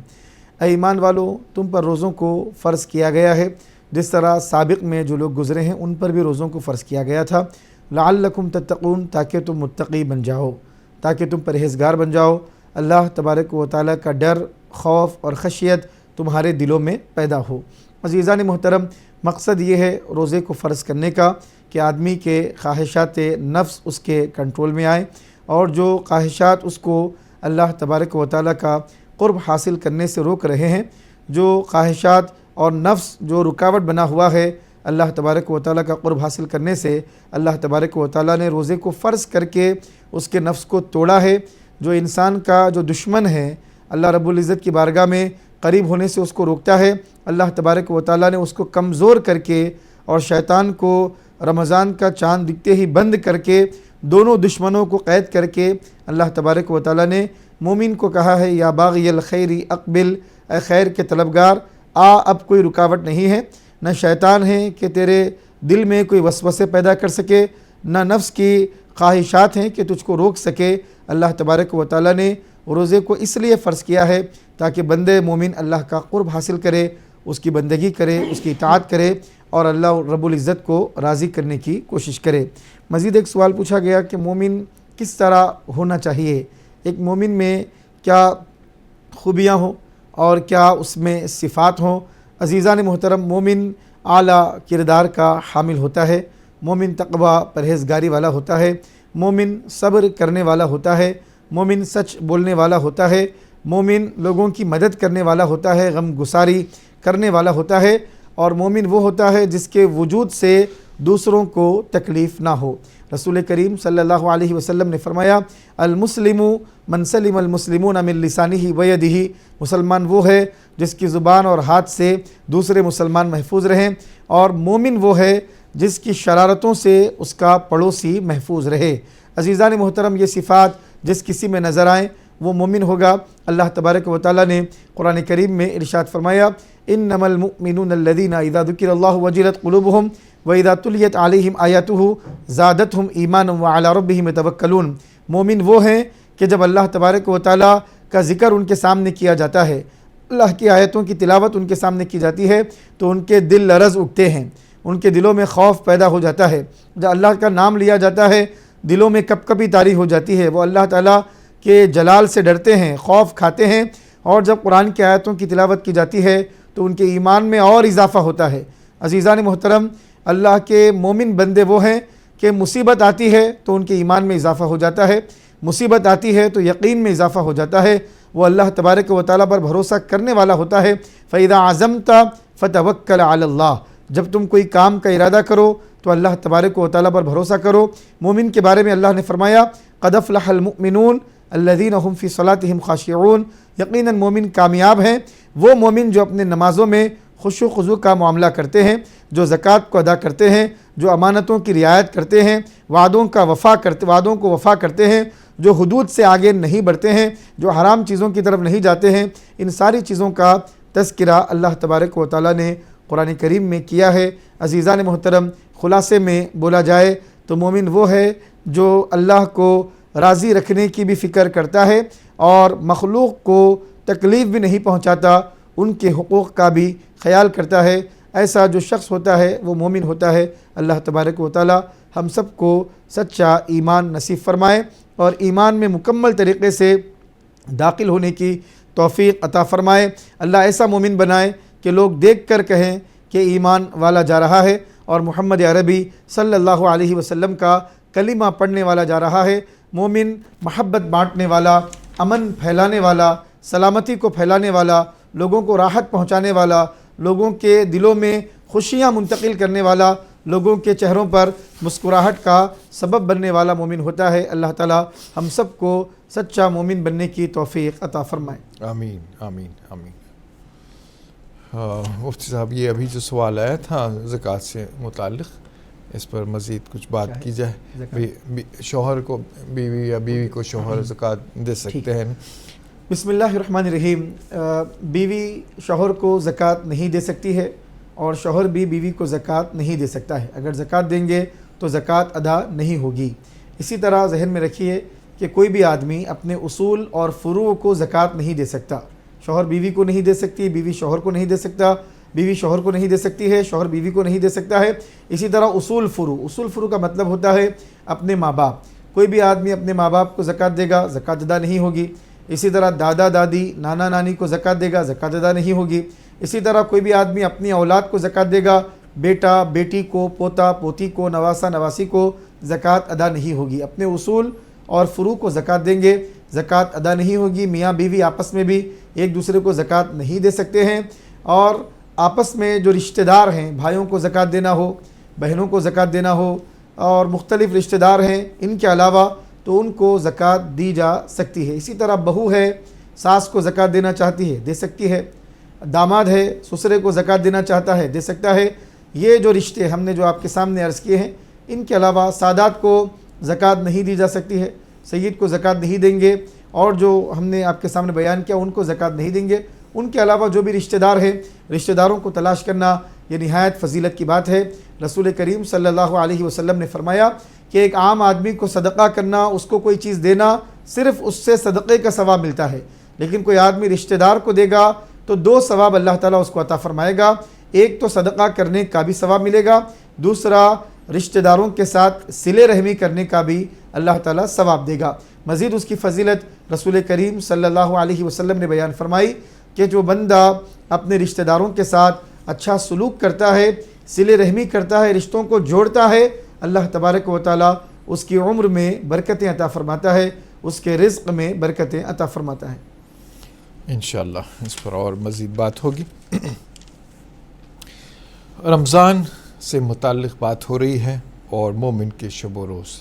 اے ایمان والو, تم پر روزوں کو فرض کیا گیا ہے جس طرح سابق میں جو لوگ گزرے ہیں ان پر بھی روزوں کو فرض کیا گیا تھا. لعلکم تتقون, تاکہ تم متقی بن جاؤ, تاکہ تم پرہیزگار بن جاؤ. اللہ تبارک و تعالیٰ کا ڈر, خوف اور خشیت تمہارے دلوں میں پیدا ہو. عزیزان محترم, مقصد یہ ہے روزے کو فرض کرنے کا کہ آدمی کے خواہشات نفس اس کے کنٹرول میں آئے, اور جو خواہشات اس کو اللہ تبارک و تعالیٰ کا قرب حاصل کرنے سے روک رہے ہیں, جو خواہشات اور نفس جو رکاوٹ بنا ہوا ہے اللہ تبارک و تعالیٰ کا قرب حاصل کرنے سے, اللہ تبارک و تعالیٰ نے روزے کو فرض کر کے اس کے نفس کو توڑا ہے. جو انسان کا جو دشمن ہے اللہ رب العزت کی بارگاہ میں قریب ہونے سے اس کو روکتا ہے, اللہ تبارک و تعالیٰ نے اس کو کمزور کر کے اور شیطان کو رمضان کا چاند دکھتے ہی بند کر کے دونوں دشمنوں کو قید کر کے اللہ تبارک و تعالیٰ نے مومن کو کہا ہے, یا باغی الخیر اقبل, اے خیر کے طلبگار آ, اب کوئی رکاوٹ نہیں ہے, نہ شیطان ہے کہ تیرے دل میں کوئی وسوسے پیدا کر سکے, نہ نفس کی خواہشات ہیں کہ تجھ کو روک سکے. اللہ تبارک و تعالیٰ نے روزے کو اس لیے فرض کیا ہے تاکہ بندے مومن اللہ کا قرب حاصل کرے, اس کی بندگی کرے, اس کی اطاعت کرے اور اللہ رب العزت کو راضی کرنے کی کوشش کرے. مزید ایک سوال پوچھا گیا کہ مومن کس طرح ہونا چاہیے, ایک مومن میں کیا خوبیاں ہوں اور کیا اس میں صفات ہوں. عزیزان محترم, مومن اعلیٰ کردار کا حامل ہوتا ہے, مومن تقوی پرہیزگاری والا ہوتا ہے, مومن صبر کرنے والا ہوتا ہے, مومن سچ بولنے والا ہوتا ہے, مومن لوگوں کی مدد کرنے والا ہوتا ہے, غم گساری کرنے والا ہوتا ہے, اور مومن وہ ہوتا ہے جس کے وجود سے دوسروں کو تکلیف نہ ہو. رسول کریم صلی اللہ علیہ وسلم نے فرمایا, المسلم من سلم المسلمون من لسانہ و یدہ, مسلمان وہ ہے جس کی زبان اور ہاتھ سے دوسرے مسلمان محفوظ رہیں, اور مومن وہ ہے جس کی شرارتوں سے اس کا پڑوسی محفوظ رہے. عزیزان محترم, یہ صفات جس کسی میں نظر آئیں وہ مومن ہوگا. اللہ تبارک و تعالیٰ نے قرآن کریم میں ارشاد فرمایا, انما المؤمنون الذین اذا ذکر اللہ وجلت قلوبہم وَإِذَا تُلِيَتْ عَلَيْهِمْ آيَاتُهُ زَادَتْهُمْ إِيمَانًا وَعَلَىٰ رَبِّهِمْ يَتَوَكَّلُونَ. مومن وہ ہیں کہ جب اللہ تبارک و تعالیٰ کا ذکر ان کے سامنے کیا جاتا ہے, اللہ کی آیتوں کی تلاوت ان کے سامنے کی جاتی ہے, تو ان کے دل لرز اٹھتے ہیں, ان کے دلوں میں خوف پیدا ہو جاتا ہے. جب اللہ کا نام لیا جاتا ہے دلوں میں کپ کپی طاری ہو جاتی ہے, وہ اللہ تعالیٰ کے جلال سے ڈرتے ہیں, خوف کھاتے ہیں, اور جب قرآن کی آیتوں کی تلاوت کی جاتی ہے تو ان کے ایمان میں اور اضافہ ہوتا ہے. عزیزان محترم, اللہ کے مومن بندے وہ ہیں کہ مصیبت آتی ہے تو ان کے ایمان میں اضافہ ہو جاتا ہے, مصیبت آتی ہے تو یقین میں اضافہ ہو جاتا ہے, وہ اللہ تبارک و تعالیٰ پر بھروسہ کرنے والا ہوتا ہے. فَإِذَا عَزَمْتَ فَتَوَكَّلْ عَلَى اللَّهِ, جب تم کوئی کام کا ارادہ کرو تو اللہ تبارک و تعالیٰ پر بھروسہ کرو. مومن کے بارے میں اللہ نے فرمایا, قَدْ أَفْلَحَ الْمُؤْمِنُونَ الَّذِينَ هُمْ فِي صَلَاتِهِمْ خَاشِعُونَ, یقیناً مومن کامیاب ہیں وہ مومن جو اپنے نمازوں میں خشوع و خضوع کا معاملہ کرتے ہیں, جو زکوٰۃ کو ادا کرتے ہیں, جو امانتوں کی رعایت کرتے ہیں, وعدوں کو وفا کرتے ہیں, جو حدود سے آگے نہیں بڑھتے ہیں، جو حرام چیزوں کی طرف نہیں جاتے ہیں، ان ساری چیزوں کا تذکرہ اللہ تبارک و تعالیٰ نے قرآن کریم میں کیا ہے۔ عزیزان محترم، خلاصے میں بولا جائے تو مومن وہ ہے جو اللہ کو راضی رکھنے کی بھی فکر کرتا ہے اور مخلوق کو تکلیف بھی نہیں پہنچاتا، ان کے حقوق کا بھی خیال کرتا ہے۔ ایسا جو شخص ہوتا ہے وہ مومن ہوتا ہے۔ اللہ تبارک و تعالی ہم سب کو سچا ایمان نصیب فرمائے اور ایمان میں مکمل طریقے سے داخل ہونے کی توفیق عطا فرمائے۔ اللہ ایسا مومن بنائے کہ لوگ دیکھ کر کہیں کہ ایمان والا جا رہا ہے اور محمد عربی صلی اللہ علیہ وسلم کا کلمہ پڑھنے والا جا رہا ہے۔ مومن محبت بانٹنے والا، امن پھیلانے والا، سلامتی کو پھیلانے والا، لوگوں کو راحت پہنچانے والا، لوگوں کے دلوں میں خوشیاں منتقل کرنے والا، لوگوں کے چہروں پر مسکراہٹ کا سبب بننے والا مومن ہوتا ہے۔ اللہ تعالی ہم سب کو سچا مومن بننے کی توفیق عطا فرمائے۔ آمین آمین آمین۔ مفتی صاحب، یہ ابھی جو سوال آیا تھا زکوٰۃ سے متعلق، اس پر مزید کچھ بات کی جائے۔ شوہر کو بیوی یا بیوی کو شوہر زکوٰۃ دے سکتے ہیں؟ بسم اللہ الرحمن الرحیم۔ بیوی شوہر کو زکوٰۃ نہیں دے سکتی ہے اور شوہر بھی بیوی کو زکوٰۃ نہیں دے سکتا ہے۔ اگر زکوٰۃ دیں گے تو زکوٰۃ ادا نہیں ہوگی۔ اسی طرح ذہن میں رکھیے کہ کوئی بھی آدمی اپنے اصول اور فروع کو زکوٰۃ نہیں دے سکتا۔ شوہر بیوی کو نہیں دے سکتی، بیوی شوہر کو نہیں دے سکتا، بیوی شوہر کو نہیں دے سکتی ہے، شوہر بیوی کو نہیں دے سکتا ہے۔ اسی طرح اصول فروع کا مطلب ہوتا ہے اپنے ماں باپ۔ کوئی بھی آدمی اپنے ماں باپ کو زکوٰۃ دے گا، زکوٰۃ ادا نہیں ہوگی۔ اسی طرح دادا دادی، نانا نانی کو زکوٰۃ دے گا، زکوٰۃ ادا نہیں ہوگی۔ اسی طرح کوئی بھی آدمی اپنی اولاد کو زکوٰۃ دے گا، بیٹا بیٹی کو، پوتا پوتی کو، نواسا نواسی کو زکوٰۃ ادا نہیں ہوگی۔ اپنے اصول اور فروع کو زکوٰۃ دیں گے، زکوٰۃ ادا نہیں ہوگی۔ میاں بیوی آپس میں بھی ایک دوسرے کو زکوٰۃ نہیں دے سکتے ہیں، اور آپس میں جو رشتہ دار ہیں، بھائیوں کو زکوٰۃ دینا ہو، بہنوں کو زکوٰۃ دینا ہو، اور مختلف رشتہ دار ہیں ان کے علاوہ، تو ان کو زکوٰۃ دی جا سکتی ہے۔ اسی طرح بہو ہے، ساس کو زکوٰۃ دینا چاہتی ہے، دے سکتی ہے۔ داماد ہے، سسرے کو زکوٰۃ دینا چاہتا ہے، دے سکتا ہے۔ یہ جو رشتے ہم نے جو آپ کے سامنے عرض کیے ہیں، ان کے علاوہ سادات کو زکوٰۃ نہیں دی جا سکتی ہے، سید کو زکوٰۃ نہیں دیں گے، اور جو ہم نے آپ کے سامنے بیان کیا ان کو زکوٰۃ نہیں دیں گے۔ ان کے علاوہ جو بھی رشتہ دار ہیں، رشتہ داروں کو تلاش کرنا یہ نہایت فضیلت کی بات ہے۔ رسول کریم صلی اللہ علیہ وسلم نے فرمایا کہ ایک عام آدمی کو صدقہ کرنا، اس کو کوئی چیز دینا، صرف اس سے صدقے کا ثواب ملتا ہے، لیکن کوئی آدمی رشتہ دار کو دے گا تو 2 ثواب اللہ تعالیٰ اس کو عطا فرمائے گا۔ ایک تو صدقہ کرنے کا بھی ثواب ملے گا، دوسرا رشتہ داروں کے ساتھ صلہ رحمی کرنے کا بھی اللہ تعالیٰ ثواب دے گا۔ مزید اس کی فضیلت رسول کریم صلی اللہ علیہ وسلم نے بیان فرمائی کہ جو بندہ اپنے رشتہ داروں کے ساتھ اچھا سلوک کرتا ہے، صلہ رحمی کرتا ہے، رشتوں کو جوڑتا ہے، اللہ تبارک و تعالیٰ اس کی عمر میں برکتیں عطا فرماتا ہے، اس کے رزق میں برکتیں عطا فرماتا ہے۔ انشاءاللہ اس پر اور مزید بات ہوگی۔ رمضان سے متعلق بات ہو رہی ہے، اور مومن کے شب و روز،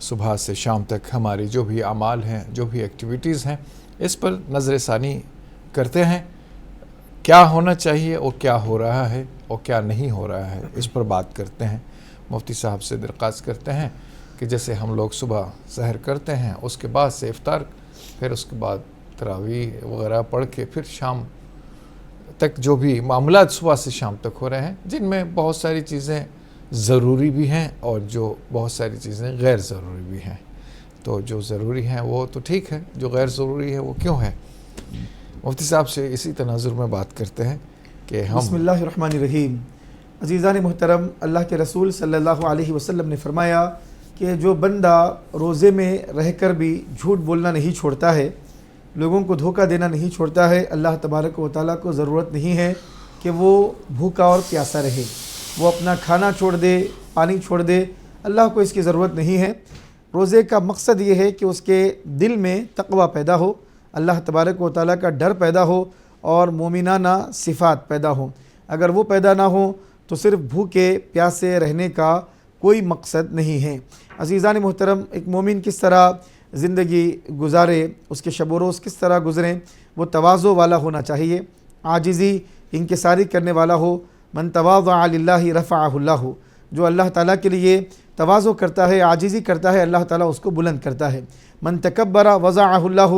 صبح سے شام تک ہماری جو بھی اعمال ہیں، جو بھی ایکٹیویٹیز ہیں، اس پر نظر ثانی کرتے ہیں، کیا ہونا چاہیے اور کیا ہو رہا ہے اور کیا نہیں ہو رہا ہے، اس پر بات کرتے ہیں۔ مفتی صاحب سے درخواست کرتے ہیں کہ جیسے ہم لوگ صبح سحر کرتے ہیں، اس کے بعد سے افطار، پھر اس کے بعد تراویح وغیرہ پڑھ کے پھر شام تک جو بھی معاملات صبح سے شام تک ہو رہے ہیں، جن میں بہت ساری چیزیں ضروری بھی ہیں اور جو بہت ساری چیزیں غیر ضروری بھی ہیں، تو جو ضروری ہیں وہ تو ٹھیک ہے، جو غیر ضروری ہے وہ کیوں ہے؟ مفتی صاحب سے اسی تناظر میں بات کرتے ہیں کہ ہم بسم اللہ الرحمن الرحیم۔ عزیزان محترم، اللہ کے رسول صلی اللہ علیہ وسلم نے فرمایا کہ جو بندہ روزے میں رہ کر بھی جھوٹ بولنا نہیں چھوڑتا ہے، لوگوں کو دھوکہ دینا نہیں چھوڑتا ہے، اللہ تبارک و تعالیٰ کو ضرورت نہیں ہے کہ وہ بھوکا اور پیاسا رہے، وہ اپنا کھانا چھوڑ دے، پانی چھوڑ دے، اللہ کو اس کی ضرورت نہیں ہے۔ روزے کا مقصد یہ ہے کہ اس کے دل میں تقوی پیدا ہو، اللہ تبارک و تعالیٰ کا ڈر پیدا ہو، اور مومنانہ صفات پیدا ہوں۔ اگر وہ پیدا نہ ہوں تو صرف بھوکے پیاسے رہنے کا کوئی مقصد نہیں ہے۔ عزیزان محترم، ایک مومن کس طرح زندگی گزارے، اس کے شب و روز کس طرح گزریں، وہ تواضع والا ہونا چاہیے، عاجزی انکساری کرنے والا ہو۔ من تواضع للہ رفعہ اللہ، جو اللہ تعالیٰ کے لیے تواضع کرتا ہے، عاجزی کرتا ہے، اللہ تعالیٰ اس کو بلند کرتا ہے۔ من تکبر وضعہ اللہ،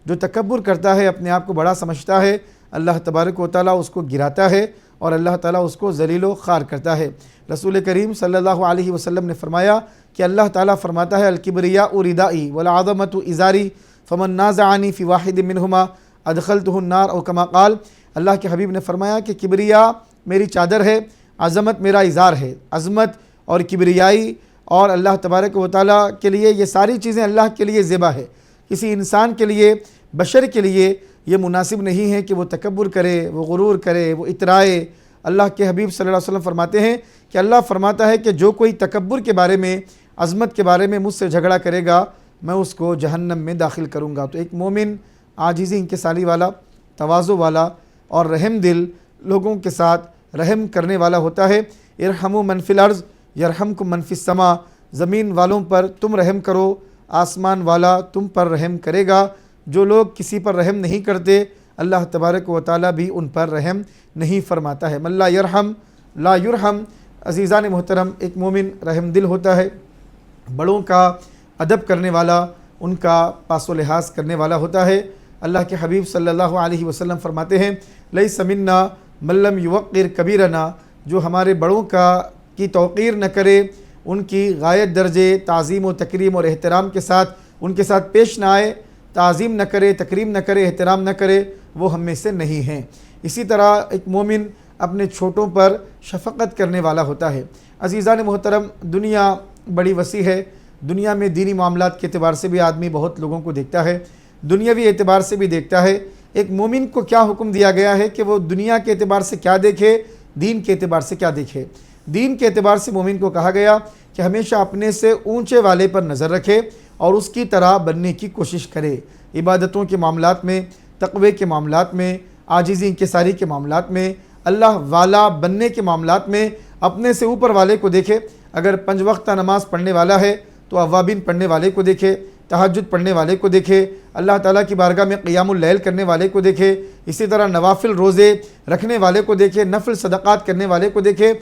جو تکبر کرتا ہے، اپنے آپ کو بڑا سمجھتا ہے، اللہ تبارک و تعالیٰ اس کو گراتا ہے اور اللہ تعالیٰ اس کو ذلیل و خوار کرتا ہے۔ رسول کریم صلی اللہ علیہ وسلم نے فرمایا کہ اللہ تعالیٰ فرماتا ہے الکبریاء ردائی والعظمۃ ازاری فمن نازعنی فی واحد منہما ادخلتہ النار، او کما قال، اللہ کے حبیب نے فرمایا کہ کبریا میری چادر ہے، عظمت میرا ازار ہے۔ عظمت اور کبریائی اور اللہ تبارک و تعالیٰ کے لیے یہ ساری چیزیں اللہ کے لیے زیبا ہے۔ کسی انسان کے لیے، بشر کے لیے یہ مناسب نہیں ہے کہ وہ تکبر کرے، وہ غرور کرے، وہ اترائے۔ اللہ کے حبیب صلی اللہ علیہ وسلم فرماتے ہیں کہ اللہ فرماتا ہے کہ جو کوئی تکبر کے بارے میں، عظمت کے بارے میں مجھ سے جھگڑا کرے گا، میں اس کو جہنم میں داخل کروں گا۔ تو ایک مومن عاجزی انکساری والا، تواضع والا اور رحم دل، لوگوں کے ساتھ رحم کرنے والا ہوتا ہے۔ ارحموا من فی الارض یرحمکم من فی السماء، زمین والوں پر تم رحم کرو، آسمان والا تم پر رحم کرے گا۔ جو لوگ کسی پر رحم نہیں کرتے، اللہ تبارک و تعالیٰ بھی ان پر رحم نہیں فرماتا ہے۔ من لا یرحم لا یرحم۔ عزیزان محترم، ایک مومن رحم دل ہوتا ہے، بڑوں کا ادب کرنے والا، ان کا پاس و لحاظ کرنے والا ہوتا ہے۔ اللہ کے حبیب صلی اللہ علیہ وسلم فرماتے ہیں لیس منا من لم یوقر کبیرنا، جو ہمارے بڑوں کی توقیر نہ کرے، ان کی غایت درجے تعظیم و تکریم اور احترام کے ساتھ ان کے ساتھ پیش نہ آئے، تعظیم نہ کرے، تکریم نہ کرے، احترام نہ کرے، وہ ہم میں سے نہیں ہیں۔ اسی طرح ایک مومن اپنے چھوٹوں پر شفقت کرنے والا ہوتا ہے۔ عزیزان محترم، دنیا بڑی وسیع ہے، دنیا میں دینی معاملات کے اعتبار سے بھی آدمی بہت لوگوں کو دیکھتا ہے، دنیاوی اعتبار سے بھی دیکھتا ہے۔ ایک مومن کو کیا حکم دیا گیا ہے کہ وہ دنیا کے اعتبار سے کیا دیکھے، دین کے اعتبار سے کیا دیکھے۔ دین کے اعتبار سے مومن کو کہا گیا کہ ہمیشہ اپنے سے اونچے والے پر نظر رکھے اور اس کی طرح بننے کی کوشش کرے۔ عبادتوں کے معاملات میں، تقوی کے معاملات میں، عاجزی انکساری کے معاملات میں، اللہ والا بننے کے معاملات میں اپنے سے اوپر والے کو دیکھے۔ اگر 5 وقتہ نماز پڑھنے والا ہے تو اوابین پڑھنے والے کو دیکھے، تہجد پڑھنے والے کو دیکھے، اللہ تعالیٰ کی بارگاہ میں قیام اللیل کرنے والے کو دیکھے، اسی طرح نوافل روزے رکھنے والے کو دیکھے، نفل صدقات کرنے والے کو دیکھے۔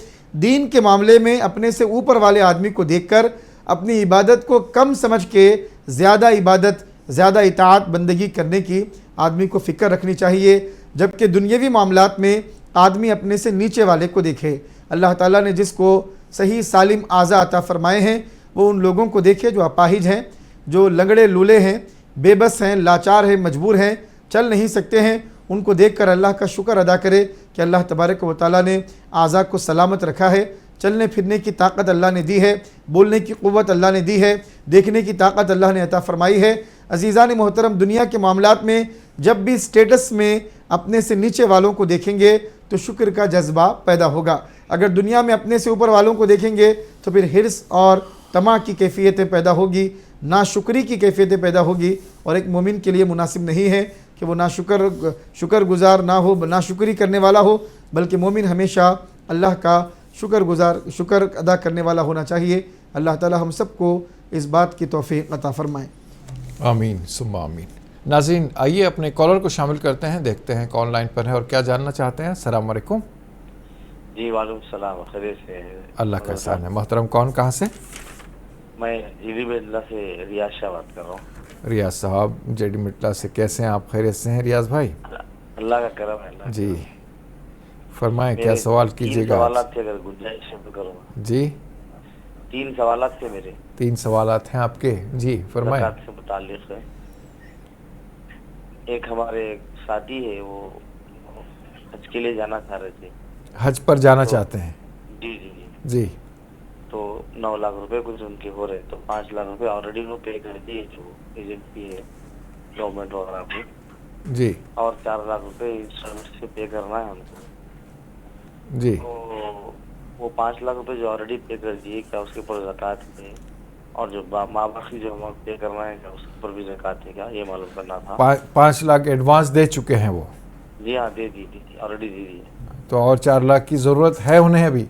دین کے معاملے میں اپنے سے اوپر والے آدمی کو دیکھ کر اپنی عبادت کو کم سمجھ کے زیادہ عبادت، زیادہ اطاعت بندگی کرنے کی آدمی کو فکر رکھنی چاہیے، جبکہ دنیاوی معاملات میں آدمی اپنے سے نیچے والے کو دیکھے۔ اللہ تعالیٰ نے جس کو صحیح سالم اعضاء عطا فرمائے ہیں، وہ ان لوگوں کو دیکھے جو اپاہج ہیں، جو لنگڑے لولے ہیں، بے بس ہیں، لاچار ہیں، مجبور ہیں، چل نہیں سکتے ہیں۔ ان کو دیکھ کر اللہ کا شکر ادا کرے کہ اللہ تبارک و تعالیٰ نے اعضاء کو سلامت رکھا ہے، چلنے پھرنے کی طاقت اللہ نے دی ہے، بولنے کی قوت اللہ نے دی ہے، دیکھنے کی طاقت اللہ نے عطا فرمائی ہے۔ عزیزان محترم، دنیا کے معاملات میں جب بھی سٹیٹس میں اپنے سے نیچے والوں کو دیکھیں گے تو شکر کا جذبہ پیدا ہوگا۔ اگر دنیا میں اپنے سے اوپر والوں کو دیکھیں گے تو پھر حرص اور طمع کی کیفیتیں پیدا ہوگی، ناشکری کی کیفیتیں پیدا ہوگی، اور ایک مومن کے لیے مناسب نہیں ہے کہ وہ شکر گزار نہ ہو، ناشکری کرنے والا ہو، بلکہ مومن ہمیشہ اللہ کا شکر ادا کرنے والا ہونا چاہیے۔ اللہ تعالی ہم سب کو اس بات کی توفیق عطا فرمائے، آمین ثم آمین۔ ناظرین، آئیے اپنے کالر کو شامل کرتے ہیں، دیکھتے ہیں کون لائن پر ہے اور کیا جاننا چاہتے ہیں۔ السلام علیکم۔ جی وعلیکم السلام، خیریت سے؟ اللہ کا احسان ہے۔ محترم کون، کہاں سے؟ میں جیڈی مٹلہ سے ریاض شاہ بات کر رہا ہوں۔ ریاض صاحب جیڈی مٹلہ سے، کیسے ہیں آپ؟ خیریت سے ہیں ریاض بھائی؟ اللہ کا کرم ہے۔ اللہ جی فرمائیں، کیا سوال کیجیے گا؟ 3 سوالات تھے، اگر گنجائش کروں گا۔ جی 3 سوالات تھے میرے۔ 3 سوالات ہیں آپ کے؟ جی فرمائیں۔ زکوٰۃ سے متعلق ہے۔ ایک ہمارے ساتھی ہے، وہ حج کے لیے جانا چاہ رہے تھے۔ حج پر جانا چاہتے ہیں؟ جی جی جی جی۔ تو 9 لاکھ روپے کچھ ان کے ہو رہے، تو 5 لاکھ روپے آلریڈی انہوں نے پے کر دیے، جو ایجنسی ہے گورنمنٹ وغیرہ کو۔ جی۔ اور 4 لاکھ روپے انشورنس سے پے کرنا ہے ہم کو۔ جی۔ تو وہ 5 لاکھ روپے جو آلریڈی پے کر دیے، کیا اس کے اوپر زکوٰۃ ہے؟ اور جو باقی جو اماؤنٹ پے کرنا ہے، کیا اس کے اوپر بھی زکوٰۃ ہے؟ کیا یہ معلوم کرنا تھا۔ 5 لاکھ ایڈوانس دے چکے ہیں وہ؟ جی ہاں، دے دی آلریڈی دے دی۔ تو اور 4 لاکھ کی ضرورت ہے انہیں ابھی؟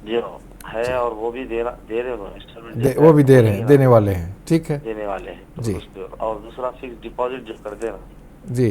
جی ہے، اور وہ بھی دے رہے ہیں، وہ بھی دے رہے ہیں، دینے والے ہیں، ٹھیک ہے، دینے والے ہیں۔ جی۔ اور دوسرا فکس ڈپازٹ جو کرتے ہیں نا، جی،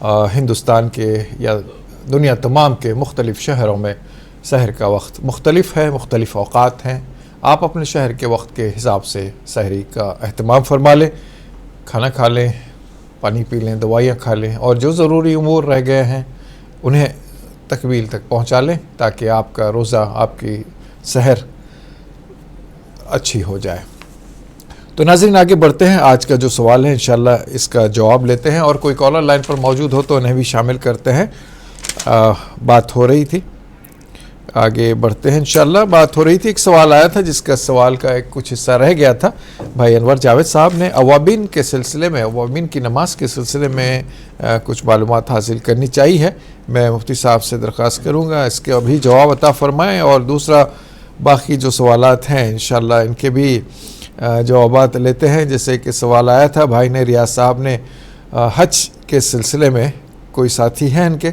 ہندوستان کے یا دنیا تمام کے مختلف شہروں میں سحر کا وقت مختلف ہے، مختلف اوقات ہیں. آپ اپنے شہر کے وقت کے حساب سے سحری کا اہتمام فرما لیں، کھانا کھا لیں، پانی پی لیں، دوائیاں کھا لیں، اور جو ضروری امور رہ گئے ہیں انہیں تکمیل تک پہنچا لیں تاکہ آپ کا روزہ، آپ کی سحر اچھی ہو جائے. تو ناظرین آگے بڑھتے ہیں. آج کا جو سوال ہے انشاءاللہ اس کا جواب لیتے ہیں، اور کوئی کالر لائن پر موجود ہو تو انہیں بھی شامل کرتے ہیں. بات ہو رہی تھی، آگے بڑھتے ہیں انشاءاللہ. بات ہو رہی تھی، ایک سوال آیا تھا جس کا سوال کا ایک کچھ حصہ رہ گیا تھا. بھائی انور جاوید صاحب نے اوابین کے سلسلے میں، اوابین کی نماز کے سلسلے میں کچھ معلومات حاصل کرنی چاہیے. میں مفتی صاحب سے درخواست کروں گا اس کے ابھی جواب عطا فرمائیں، اور دوسرا باقی جو سوالات ہیں انشاءاللہ ان کے بھی جوابات لیتے ہیں. جیسے کہ سوال آیا تھا بھائی نے، ریاض صاحب نے، حج کے سلسلے میں کوئی ساتھی ہیں ان کے،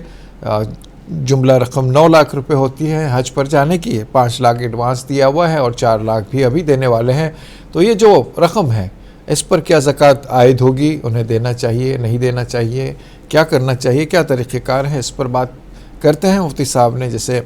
جملہ رقم 9 لاکھ روپے ہوتی ہے حج پر جانے کی، 5 لاکھ ایڈوانس دیا ہوا ہے اور 4 لاکھ بھی ابھی دینے والے ہیں. تو یہ جو رقم ہے اس پر کیا زکوٰۃ عائد ہوگی؟ انہیں دینا چاہیے، نہیں دینا چاہیے، کیا کرنا چاہیے، کیا طریقہ کار ہے؟ اس پر بات کرتے ہیں. مفتی صاحب نے جیسے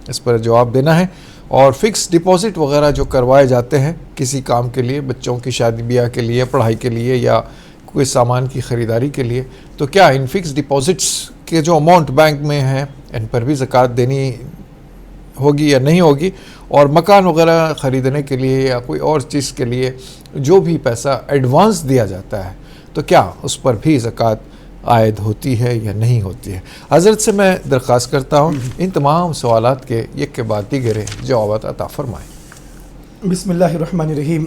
اس پر جواب دینا ہے. اور فکس ڈپازٹ وغیرہ جو کروائے جاتے ہیں کسی کام کے لیے، بچوں کی شادی بیاہ کے لیے، پڑھائی کے لیے، یا کوئی سامان کی خریداری کے لیے، تو کیا ان فکس ڈپازٹس کے جو اماؤنٹ بینک میں ہیں ان پر بھی زکوٰۃ دینی ہوگی یا نہیں ہوگی؟ اور مکان وغیرہ خریدنے کے لیے یا کوئی اور چیز کے لیے جو بھی پیسہ ایڈوانس دیا جاتا ہے تو کیا اس پر بھی زکوٰۃ عائد ہوتی ہے یا نہیں ہوتی ہے؟ حضرت سے میں درخواست کرتا ہوں ان تمام سوالات کے ایک کے بعد دیگر جوابات عطا فرمائیں. بسم اللہ الرحمن الرحیم.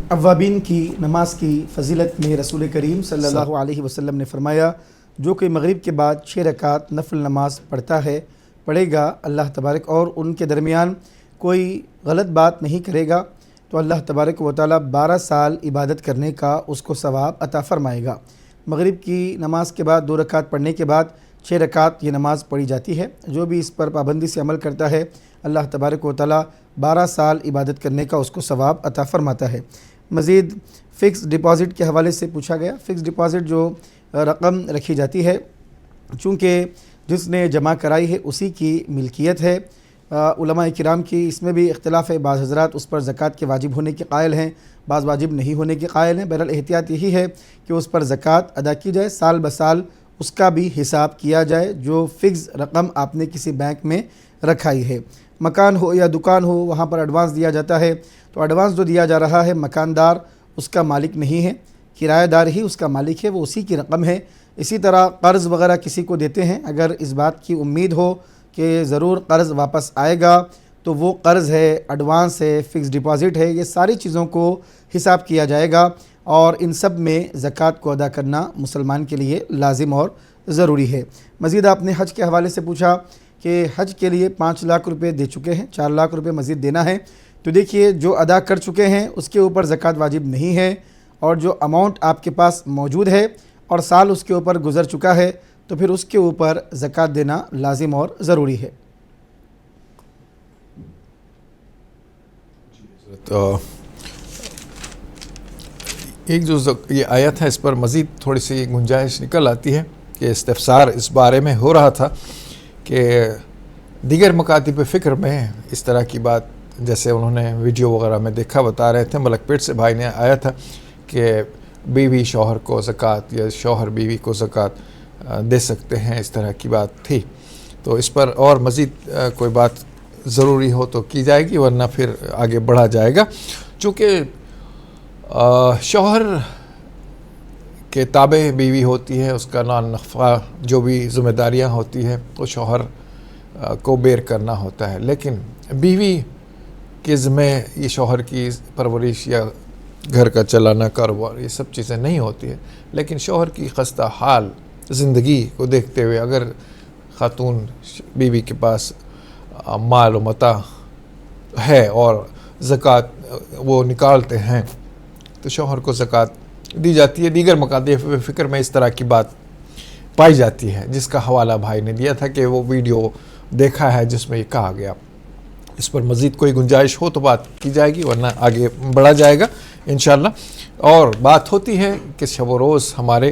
اوابین کی نماز کی فضیلت میں رسول کریم صلی اللہ علیہ وسلم نے فرمایا جو کوئی مغرب کے بعد 6 رکعت نفل نماز پڑھے گا اللہ تبارک، اور ان کے درمیان کوئی غلط بات نہیں کرے گا تو اللہ تبارک و تعالیٰ 12 سال عبادت کرنے کا اس کو ثواب عطا فرمائے گا. مغرب کی نماز کے بعد 2 رکعت پڑھنے کے بعد 6 رکعت یہ نماز پڑھی جاتی ہے. جو بھی اس پر پابندی سے عمل کرتا ہے اللہ تبارک و تعالیٰ 12 سال عبادت کرنے کا اس کو ثواب عطا فرماتا ہے. مزید فکس ڈپازٹ کے حوالے سے پوچھا گیا. فکس ڈپازٹ جو رقم رکھی جاتی ہے چونکہ جس نے جمع کرائی ہے اسی کی ملکیت ہے. علماء کرام کی اس میں بھی اختلاف ہے. بعض حضرات اس پر زکوٰۃ کے واجب ہونے کے قائل ہیں، بعض واجب نہیں ہونے کے قائل ہیں. بہرحال احتیاط یہی ہے کہ اس پر زکوٰۃ ادا کی جائے، سال بسال اس کا بھی حساب کیا جائے جو فکس رقم آپ نے کسی بینک میں رکھائی ہے. مکان ہو یا دکان ہو وہاں پر ایڈوانس دیا جاتا ہے تو ایڈوانس جو دیا جا رہا ہے مکاندار اس کا مالک نہیں ہے، کرایہ دار ہی اس کا مالک ہے، وہ اسی کی رقم ہے. اسی طرح قرض وغیرہ کسی کو دیتے ہیں، اگر اس بات کی امید ہو کہ ضرور قرض واپس آئے گا تو وہ قرض ہے، ایڈوانس ہے، فکس ڈپازٹ ہے، یہ ساری چیزوں کو حساب کیا جائے گا اور ان سب میں زکوٰۃ کو ادا کرنا مسلمان کے لیے لازم اور ضروری ہے. مزید آپ نے حج کے حوالے سے پوچھا کہ حج کے لیے 5 لاکھ روپے دے چکے ہیں، 4 لاکھ روپے مزید دینا ہے. تو دیکھیے جو ادا کر چکے ہیں اس کے اوپر زکوٰۃ واجب نہیں ہے، اور جو اماؤنٹ آپ کے پاس موجود ہے اور سال اس کے اوپر گزر چکا ہے تو پھر اس کے اوپر زکوٰۃ دینا لازم اور ضروری ہے. تو ایک جو یہ آیت ہے اس پر مزید تھوڑی سی گنجائش نکل آتی ہے کہ استفسار اس بارے میں ہو رہا تھا کہ دیگر مکاتب فکر میں اس طرح کی بات، جیسے انہوں نے ویڈیو وغیرہ میں دیکھا، بتا رہے تھے ملک پیٹ سے بھائی نے آیا تھا کہ بیوی شوہر کو زکوٰۃ یا شوہر بیوی کو زکوٰۃ دے سکتے ہیں، اس طرح کی بات تھی. تو اس پر اور مزید کوئی بات ضروری ہو تو کی جائے گی، ورنہ پھر آگے بڑھا جائے گا. چونکہ شوہر کے تابع بیوی ہوتی ہے، اس کا نان نفقہ جو بھی ذمہ داریاں ہوتی ہیں وہ شوہر کو بیر کرنا ہوتا ہے، لیکن بیوی کے ذمہ یہ شوہر کی پرورش یا گھر کا چلانا، کاروبار، یہ سب چیزیں نہیں ہوتی ہیں. لیکن شوہر کی خستہ حال زندگی کو دیکھتے ہوئے اگر خاتون بیوی کے پاس مال و متاع ہے اور زکوٰۃ وہ نکالتے ہیں تو شوہر کو زکوٰۃ دی جاتی ہے. دیگر مکاتب فکر میں اس طرح کی بات پائی جاتی ہے، جس کا حوالہ بھائی نے دیا تھا کہ وہ ویڈیو دیکھا ہے جس میں یہ کہا گیا. اس پر مزید کوئی گنجائش ہو تو بات کی جائے گی، ورنہ آگے بڑھا جائے گا انشاءاللہ. اور بات ہوتی ہے کہ شب و روز ہمارے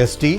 ST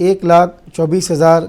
1,24,000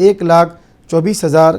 1,24,000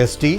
ST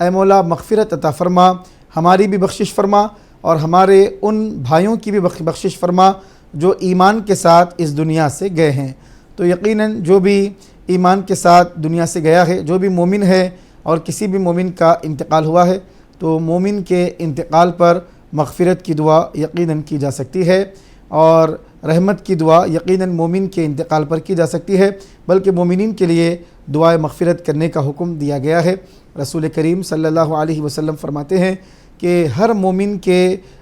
اے مولا مغفرت عطا فرما، ہماری بھی بخشش فرما اور ہمارے ان بھائیوں کی بھی بخشش فرما جو ایمان کے ساتھ اس دنیا سے گئے ہیں۔ تو یقیناً جو بھی ایمان کے ساتھ دنیا سے گیا ہے، جو بھی مومن ہے اور کسی بھی مومن کا انتقال ہوا ہے، تو مومن کے انتقال پر مغفرت کی دعا یقیناً کی جا سکتی ہے اور رحمت کی دعا یقیناً مومن کے انتقال پر کی جا سکتی ہے، بلکہ مومنین کے لیے دعائے مغفرت کرنے کا حکم دیا گیا ہے۔ رسول کریم صلی اللہ علیہ وسلم فرماتے ہیں کہ ہر مومن کے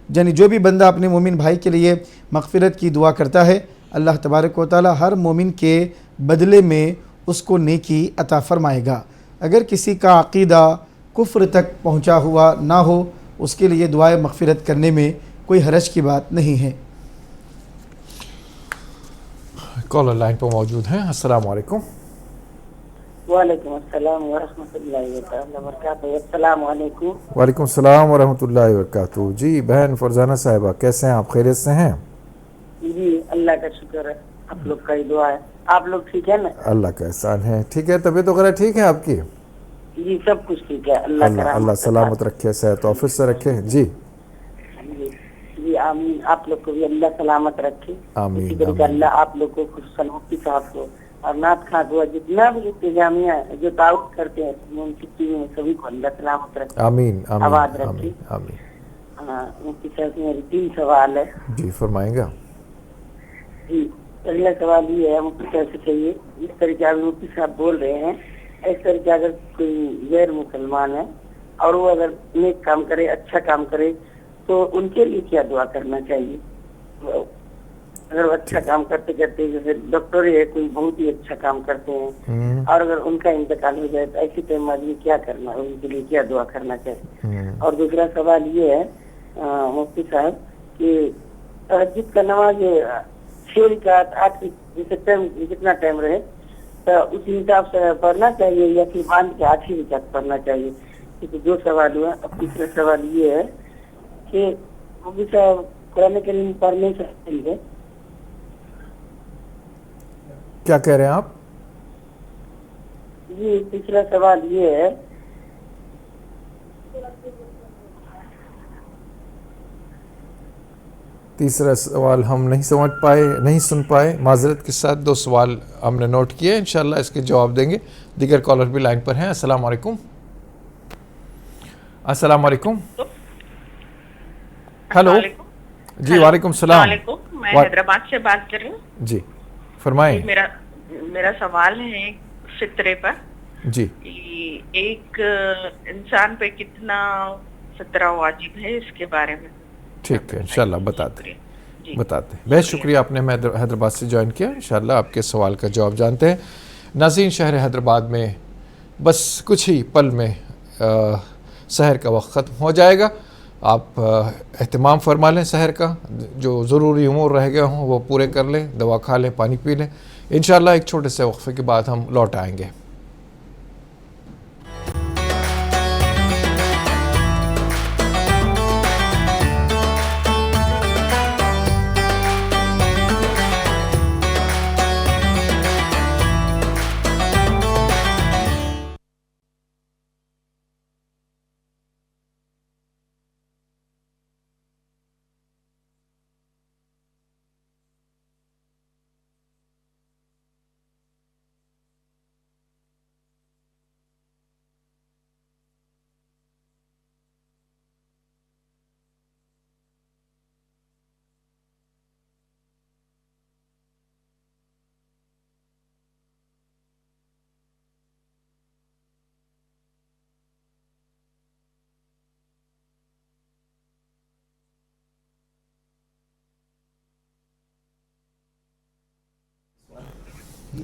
یعنی جو بھی بندہ اپنے مومن بھائی کے لیے مغفرت کی دعا کرتا ہے، اللہ تبارک و تعالی ہر مومن کے بدلے میں اس کو نیکی عطا فرمائے گا۔ اگر کسی کا عقیدہ کفر تک پہنچا ہوا نہ ہو، اس کے لیے دعائے مغفرت کرنے میں کوئی حرج کی بات نہیں ہے۔ کالر لائن پر موجود ہیں۔ السلام علیکم۔ وعلیکم السلام ورحمۃ اللہ وبرکاتہ۔ السلام علیکم۔ وعلیکم السلام ورحمۃ اللہ وبرکاتہ۔ جی بہن فرزانہ صاحبہ، کیسے ہیں آپ؟ خیریت سے ہیں؟ جی اللہ کا شکر ہے، آپ لوگ کا ہی دعا ہے۔ آپ لوگ ٹھیک ہے نا؟ اللہ کا احسان ہے، ٹھیک ہے۔ طبیعت وغیرہ ٹھیک ہے آپ کی؟ جی سب کچھ ٹھیک ہے، اللہ سلامت رکھے، صحت آفس سے رکھے۔ جی جی آمین۔ آپ لوگ کو بھی اللہ سلامت رکھے، آمین۔ اسی طریقے اللہ آپ لوگ کو خوش سلامتی صاحب کو اور نعت خواں دعا جتنا بھی انتظامیہ جو تعاون کرتے ہیں مفتی میں سبھی کو اللہ سلامت رکھے، آمین آباد رکھے۔ آمین آمین۔ ہاں مفتی صاحب میری 3 سوال ہے۔ جی فرمائیں گا۔ جی پہلا سوال یہ ہے مفتی صاحب سے چاہیے، جس طریقے سے مفتی صاحب بول رہے ہیں اس طریقے اگر کوئی غیر مسلمان ہے اور وہ اگر نیک کام کرے، اچھا کام کرے، تو ان کے لیے کیا دعا کرنا چاہیے؟ اگر وہ اچھا کام کرتے کرتے جیسے ڈاکٹر ہے کوئی بہت ہی اچھا کام کرتے ہیں اور اگر ان کا انتقال ہو جائے تو ایسی ٹائم آدمی کیا کرنا، ان کے لیے کیا دعا کرنا چاہیے؟ اور دوسرا سوال یہ ہے مفتی صاحب کہ تہجد کا نماز 6 رکعت 8 جیسے ٹائم جتنا ٹائم رہے تو اسی حساب سے پڑھنا چاہیے یا پھر باندھ کے 8 رکعت پڑھنا چاہیے؟ کیونکہ 2 سوال ہوا۔ اب تیسرا سوال یہ ہے کہ مفتی صاحب قرآن کریم پڑھنے سے پہلے کیا کہہ رہے ہیں آپ؟ جی تیسرا سوال یہ ہے تیسرا سوال ہم نہیں سمجھ پائے، نہیں سن پائے، معذرت کے ساتھ 2 سوال ہم نے نوٹ کیے، انشاءاللہ اس کے جواب دیں گے۔ دیگر کالر بھی لائن پر ہیں۔ السلام علیکم۔ السلام علیکم۔ ہیلو جی وعلیکم السلام۔ میں حیدرآباد سے بات کر رہی ہوں۔ جی فرمائیں۔ میرا سوال ہے فطرے پر۔ جی ایک انسان پہ کتنا فطرہ واجب ہے اس کے بارے میں؟ ٹھیک ہے انشاءاللہ بتاتے ہیں۔ بہت شکریہ آپ نے حیدرآباد سے جوائن کیا، انشاءاللہ آپ کے سوال کا جواب جانتے ہیں۔ ناظرین شہر حیدرآباد میں بس کچھ ہی پل میں سحر کا وقت ختم ہو جائے گا۔ آپ اہتمام فرما لیں سحر کا، جو ضروری امور رہ گئے ہوں وہ پورے کر لیں، دوا کھا لیں، پانی پی لیں۔ انشاءاللہ ایک چھوٹے سے وقفے کے بعد ہم لوٹ آئیں گے۔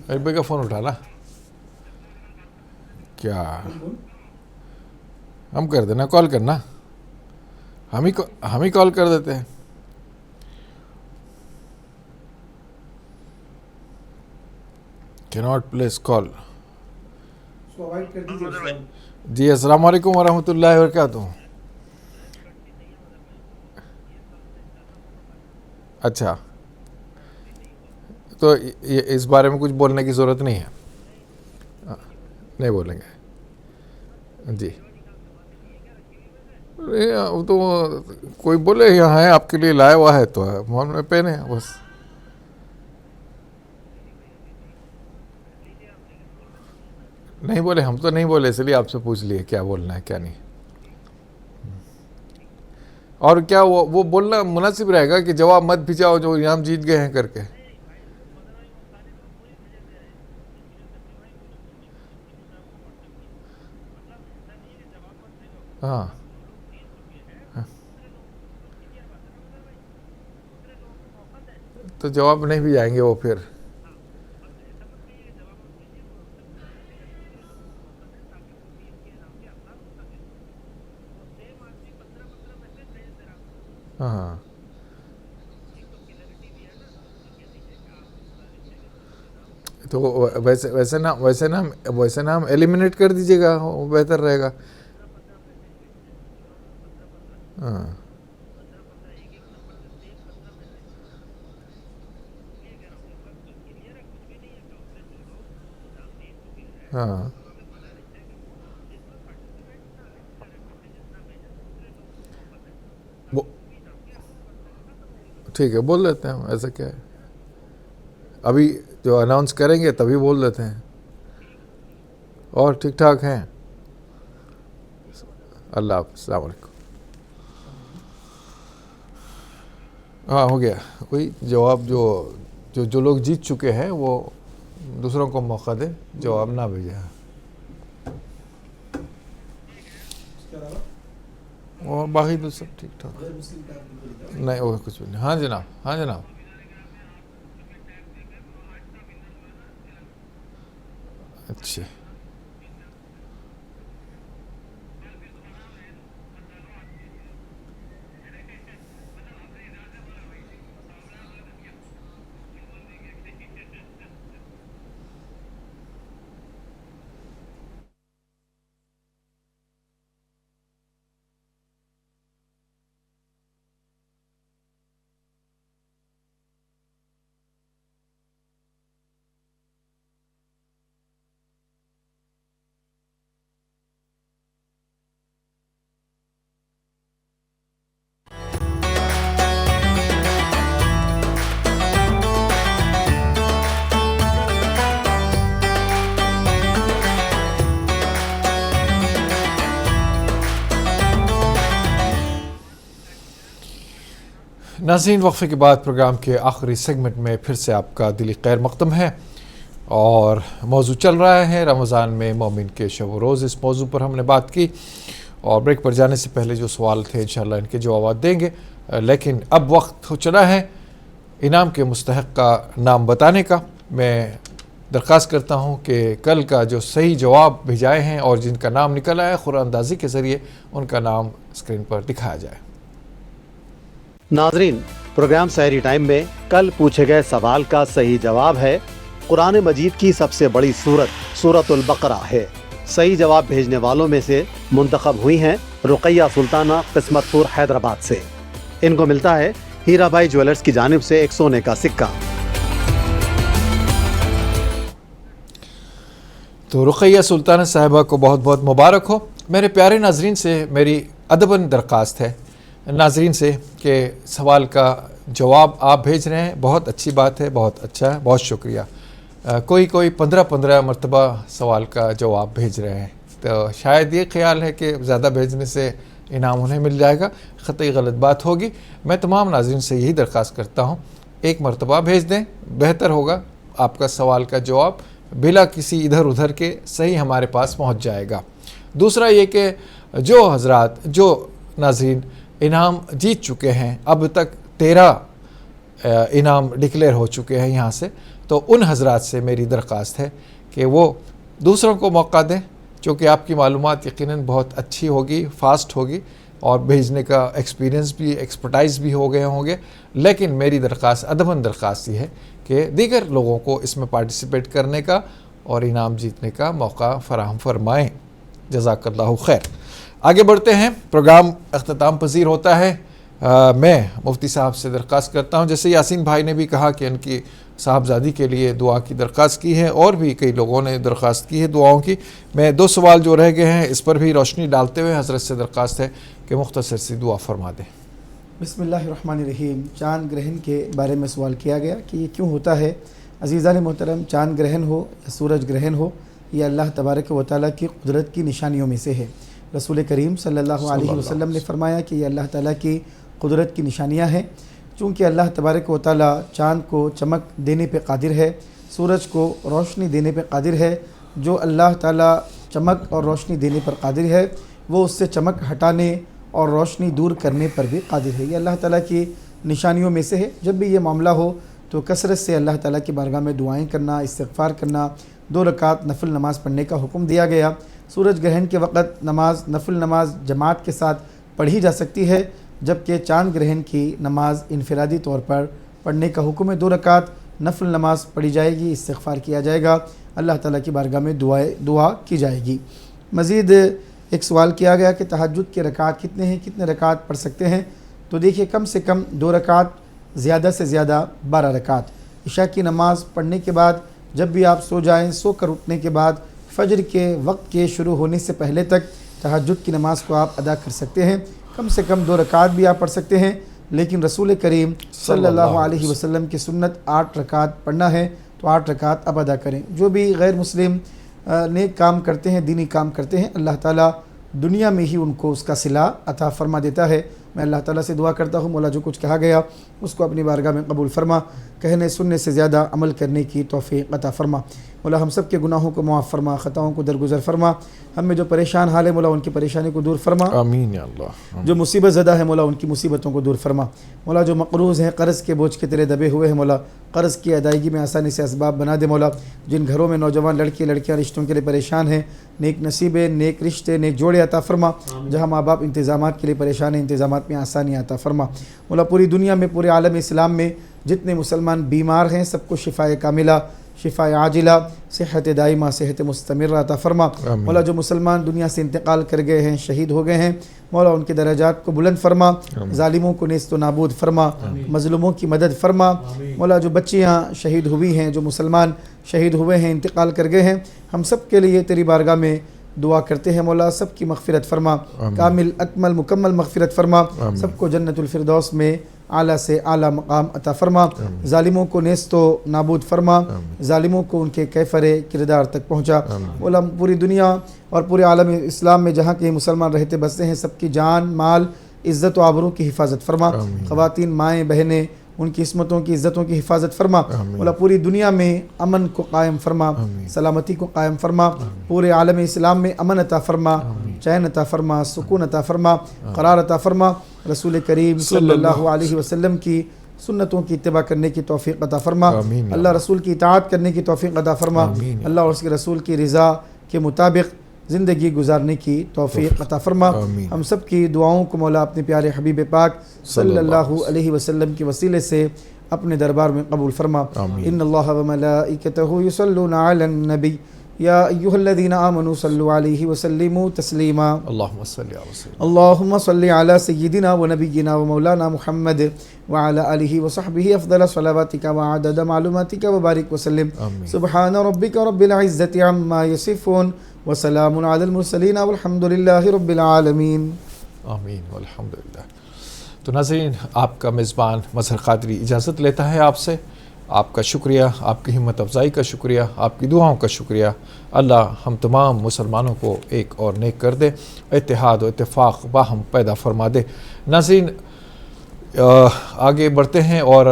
اربے کا فون اٹھانا کیا؟ ہم کر دینا، کال کرنا، ہم ہی کال کر دیتے ہیں۔ cannot place call۔ جی السلام علیکم ورحمۃ اللہ وبرکاتہ۔ اچھا تو اس بارے میں کچھ بولنے کی ضرورت نہیں ہے، نہیں بولیں گے۔ جی تو کوئی بولے یہاں ہے آپ کے لیے لایا ہوا ہے تو ہم نے پہنے بس. نہیں بولے, ہم تو نہیں بولے, اس لیے آپ سے پوچھ لیے کیا بولنا ہے کیا نہیں. اور کیا وہ بولنا مناسب رہے گا کہ جواب مت بھیجاؤ جو انعام جیت گئے ہیں کر کے. ہاں تو جواب نہیں بھی جائیں گے وہ پھر. ہاں تو ویسے نا ہم ایلیمنیٹ کر دیجیے گا, وہ بہتر رہے گا. ہاں ہاں ٹھیک ہے بول دیتے ہیں ہم, ایسا کیا ہے. ابھی جو اناؤنس کریں گے تبھی بول دیتے ہیں. اور ٹھیک ٹھاک ہیں, اللہ حافظ, السلام علیکم. ہاں ہو گیا. وہی جواب جو لوگ جیت چکے ہیں وہ دوسروں کو موقع دے, جواب نہ بھیجے. اور باقی تو سب ٹھیک ٹھاک نہیں, وہ کچھ بھی نہیں. ہاں جناب, ہاں جناب. اچھا ناظرین, وقفے کے بعد پروگرام کے آخری سیگمنٹ میں پھر سے آپ کا دلی خیر مقدم ہے, اور موضوع چل رہا ہے رمضان میں مومن کے شب و روز. اس موضوع پر ہم نے بات کی, اور بریک پر جانے سے پہلے جو سوال تھے انشاءاللہ ان کے جوابات دیں گے. لیکن اب وقت ہو چلا ہے انعام کے مستحق کا نام بتانے کا. میں درخواست کرتا ہوں کہ کل کا جو صحیح جواب بھیجائے ہیں اور جن کا نام نکل آیا قرآن اندازی کے ذریعے, ان کا نام اسکرین پر دکھایا جائے. ناظرین, پروگرام سحری ٹائم میں کل پوچھے گئے سوال کا صحیح جواب ہے قرآن مجید کی سب سے بڑی سورت سورۃ البقرہ ہے. صحیح جواب بھیجنے والوں میں سے منتخب ہوئی ہیں رقیہ سلطانہ قسمت پور حیدرآباد سے. ان کو ملتا ہے ہیرا بھائی جویلرز کی جانب سے ایک سونے کا سکہ. تو رقیہ سلطانہ صاحبہ کو بہت بہت مبارک ہو. میرے پیارے ناظرین سے میری ادباً درخواست ہے ناظرین سے کہ سوال کا جواب آپ بھیج رہے ہیں, بہت اچھی بات ہے, بہت اچھا ہے, بہت شکریہ. کوئی 15 مرتبہ سوال کا جواب بھیج رہے ہیں, تو شاید یہ خیال ہے کہ زیادہ بھیجنے سے انعام انہیں مل جائے گا. قطعی غلط بات ہوگی. میں تمام ناظرین سے یہی درخواست کرتا ہوں, ایک مرتبہ بھیج دیں, بہتر ہوگا. آپ کا سوال کا جواب بلا کسی ادھر ادھر کے صحیح ہمارے پاس پہنچ جائے گا. دوسرا یہ کہ جو حضرات جو ناظرین انعام جیت چکے ہیں, اب تک 13 انعام ڈکلیئر ہو چکے ہیں یہاں سے, تو ان حضرات سے میری درخواست ہے کہ وہ دوسروں کو موقع دیں, چونکہ آپ کی معلومات یقیناً بہت اچھی ہوگی, فاسٹ ہوگی, اور بھیجنے کا ایکسپیرینس بھی, ایکسپرٹائز بھی ہو گئے ہوں گے. لیکن میری درخواست, ادباً درخواست یہ ہے کہ دیگر لوگوں کو اس میں پارٹیسپیٹ کرنے کا اور انعام جیتنے کا موقع فراہم فرمائیں. جزاک اللہ خیر. آگے بڑھتے ہیں, پروگرام اختتام پذیر ہوتا ہے. میں مفتی صاحب سے درخواست کرتا ہوں, جیسے یاسین بھائی نے بھی کہا کہ ان کی صاحبزادی کے لیے دعا کی درخواست کی ہے، اور بھی کئی لوگوں نے درخواست کی ہے دعاؤں کی۔ میں 2 سوال جو رہ گئے ہیں اس پر بھی روشنی ڈالتے ہوئے حضرت سے درخواست ہے کہ مختصر سی دعا فرما دیں۔ بسم اللہ الرحمن الرحیم۔ چاند گرہن کے بارے میں سوال کیا گیا کہ یہ کیوں ہوتا ہے۔ عزیزان محترم، چاند گرہن ہو یا سورج گرہن ہو، یہ اللہ تبارک و تعالیٰ کی قدرت کی نشانیوں میں سے ہے۔ رسول کریم صلی اللہ علیہ وسلم نے فرمایا کہ یہ اللہ تعالیٰ کی قدرت کی نشانیاں ہیں۔ چونکہ اللہ تبارک و تعالیٰ چاند کو چمک دینے پہ قادر ہے، سورج کو روشنی دینے پہ قادر ہے، جو اللہ تعالیٰ چمک اور روشنی دینے پر قادر ہے وہ اس سے چمک ہٹانے اور روشنی دور کرنے پر بھی قادر ہے۔ یہ اللہ تعالیٰ کی نشانیوں میں سے ہے۔ جب بھی یہ معاملہ ہو تو کثرت سے اللہ تعالیٰ کی بارگاہ میں دعائیں کرنا، استغفار کرنا، 2 رکعت نفل نماز پڑھنے کا حکم دیا گیا۔ سورج گرہن کے وقت نماز، نفل نماز جماعت کے ساتھ پڑھی جا سکتی ہے، جبکہ چاند گرہن کی نماز انفرادی طور پر پڑھنے کا حکم ہے۔ 2 رکعت نفل نماز پڑھی جائے گی، استغفار کیا جائے گا، اللہ تعالیٰ کی بارگاہ میں دعا کی جائے گی۔ مزید ایک سوال کیا گیا کہ تہجد کے رکعت کتنے ہیں، کتنے رکعت پڑھ سکتے ہیں؟ تو دیکھیے، کم سے کم 2 رکعت، زیادہ سے زیادہ 12 رکعت۔ عشاء کی نماز پڑھنے کے بعد جب بھی آپ سو جائیں، سو کر اٹھنے کے بعد فجر کے وقت کے شروع ہونے سے پہلے تک تہجد کی نماز کو آپ ادا کر سکتے ہیں۔ کم سے کم 2 رکعت بھی آپ پڑھ سکتے ہیں، لیکن رسول کریم صلی اللہ علیہ وسلم کی سنت 8 رکعت پڑھنا ہے، تو 8 رکعت اب ادا کریں۔ جو بھی غیر مسلم نیک کام کرتے ہیں، دینی کام کرتے ہیں، اللہ تعالیٰ دنیا میں ہی ان کو اس کا صلہ عطا فرما دیتا ہے۔ میں اللہ تعالیٰ سے دعا کرتا ہوں مولا جو کچھ کہا گیا اس کو اپنی بارگاہ میں قبول فرما، کہنے سننے سے زیادہ عمل کرنے کی توفیق عطا فرما۔ مولا ہم سب کے گناہوں کو معاف فرما، خطاؤں کو درگزر فرما، ہم میں جو پریشان حال ہے مولا ان کی پریشانی کو دور فرما، آمین یا اللہ۔ جو مصیبت زدہ ہے مولا ان کی مصیبتوں کو دور فرما۔ مولا جو مقروض ہیں، قرض کے بوجھ کے تیرے دبے ہوئے ہیں مولا، قرض کی ادائیگی میں آسانی سے اسباب بنا دے مولا۔ جن گھروں میں نوجوان لڑکے لڑکیاں رشتوں کے لیے پریشان ہیں، نیک نصیبیں، نیک رشتے، نیک جوڑے عطا فرما۔ جہاں ماں باپ انتظامات کے لیے پریشان ہیں، انتظامات میں آسانی عطا فرما مولا۔ پوری دنیا میں، پورے عالم اسلام میں جتنے مسلمان بیمار ہیں سب کو شفائے کاملہ، شفائے عاجلہ، صحت دائمہ، صحت مستمرہ عطا فرما مولا۔ جو مسلمان دنیا سے انتقال کر گئے ہیں، شہید ہو گئے ہیں مولا، ان کے درجات کو بلند فرما، ظالموں کو نیست و نابود فرما، مظلوموں کی مدد فرما مولا۔ جو بچیاں شہید ہوئی ہیں، جو مسلمان شہید ہوئے ہیں، انتقال کر گئے ہیں، ہم سب کے لیے تیری بارگاہ میں دعا کرتے ہیں مولا، سب کی مغفرت فرما، کامل اکمل مکمل مغفرت فرما، سب کو جنت الفردوس میں اعلیٰ سے اعلیٰ مقام عطا فرما، ظالموں کو نیست و نابود فرما، ظالموں کو ان کے کیفر کردار تک پہنچا مولا۔ پوری دنیا اور پورے عالم اسلام میں جہاں کہیں مسلمان رہتے بستے ہیں سب کی جان، مال، عزت و آبرو کی حفاظت فرما، خواتین، مائیں، بہنیں، ان کی عصمتوں کی، عزتوں کی حفاظت فرما مولا۔ پوری دنیا میں امن کو قائم فرما، سلامتی کو قائم فرما، پورے عالم اسلام میں امن عطا فرما، چین عطا فرما، سکون عطا فرما، قرار عطا فرما۔ رسول کریم صلی اللہ علیہ وسلم کی سنتوں کی اتباع کرنے کی توفیق عطا فرما، اللہ رسول کی اطاعت کرنے کی توفیق عطا فرما، اللہ اور اس کے رسول کی رضا کے مطابق زندگی گزارنے کی توفیق عطا فرما۔ ہم سب کی دعاؤں کو مولا اپنے پیارے حبیب پاک صلی اللہ علیہ وسلم کے وسیلے سے اپنے دربار میں قبول فرما۔ ان اللہ و ملائکتہ یصلون علی النبی یا ایھا الذین آمنوا صلوا علیہ وسلموا تسلیما۔ اللہم صلی علی سیدنا اللہم صلی علی سیدنا و نبینا و مولانا محمد وعلی آلہ وصحبہ افضل صلواتک وعدد معلوماتک وبارک وسلم۔ سبحان ربک رب العزۃ عما یصفون وسلام علی المرسلین والحمد للہ رب العالمین۔ آمین والحمدللہ۔ تو ناظرین، آپ کا میزبان مظہر قادری اجازت لیتا ہے آپ سے۔ آپ کا شکریہ، آپ کی ہمت افزائی کا شکریہ، آپ کی دعاؤں کا شکریہ۔ اللہ ہم تمام مسلمانوں کو ایک اور نیک کر دے، اتحاد و اتفاق باہم پیدا فرما دے۔ ناظرین، آگے بڑھتے ہیں اور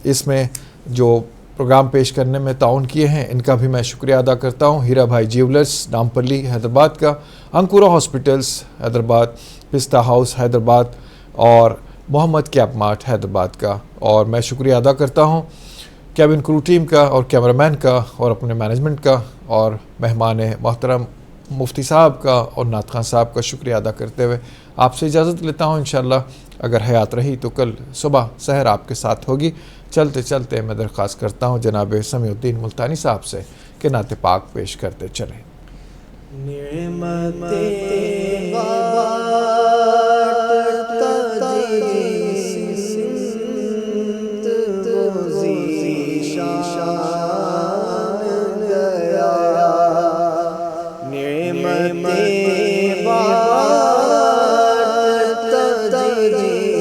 اس میں جو پروگرام پیش کرنے میں تعاون کیے ہیں ان کا بھی میں شکریہ ادا کرتا ہوں۔ ہیرا بھائی جیولرز نامپلی حیدرآباد کا، انکورا ہاسپٹلز حیدرآباد، پستہ ہاؤس حیدرآباد اور محمد کیپ مارٹ حیدرآباد کا، اور میں شکریہ ادا کرتا ہوں کیبن کرو ٹیم کا اور کیمرامین کا اور اپنے مینجمنٹ کا، اور مہمان محترم مفتی صاحب کا اور نعت خان صاحب کا شکریہ ادا کرتے ہوئے آپ سے اجازت لیتا ہوں۔ انشاءاللہ اگر حیات رہی تو کل صبح سحر آپ کے ساتھ ہوگی۔ چلتے چلتے میں درخواست کرتا ہوں جناب سمیع الدین ملتانی صاحب سے کہ نعت پاک پیش کرتے چلیں۔ نعمتیں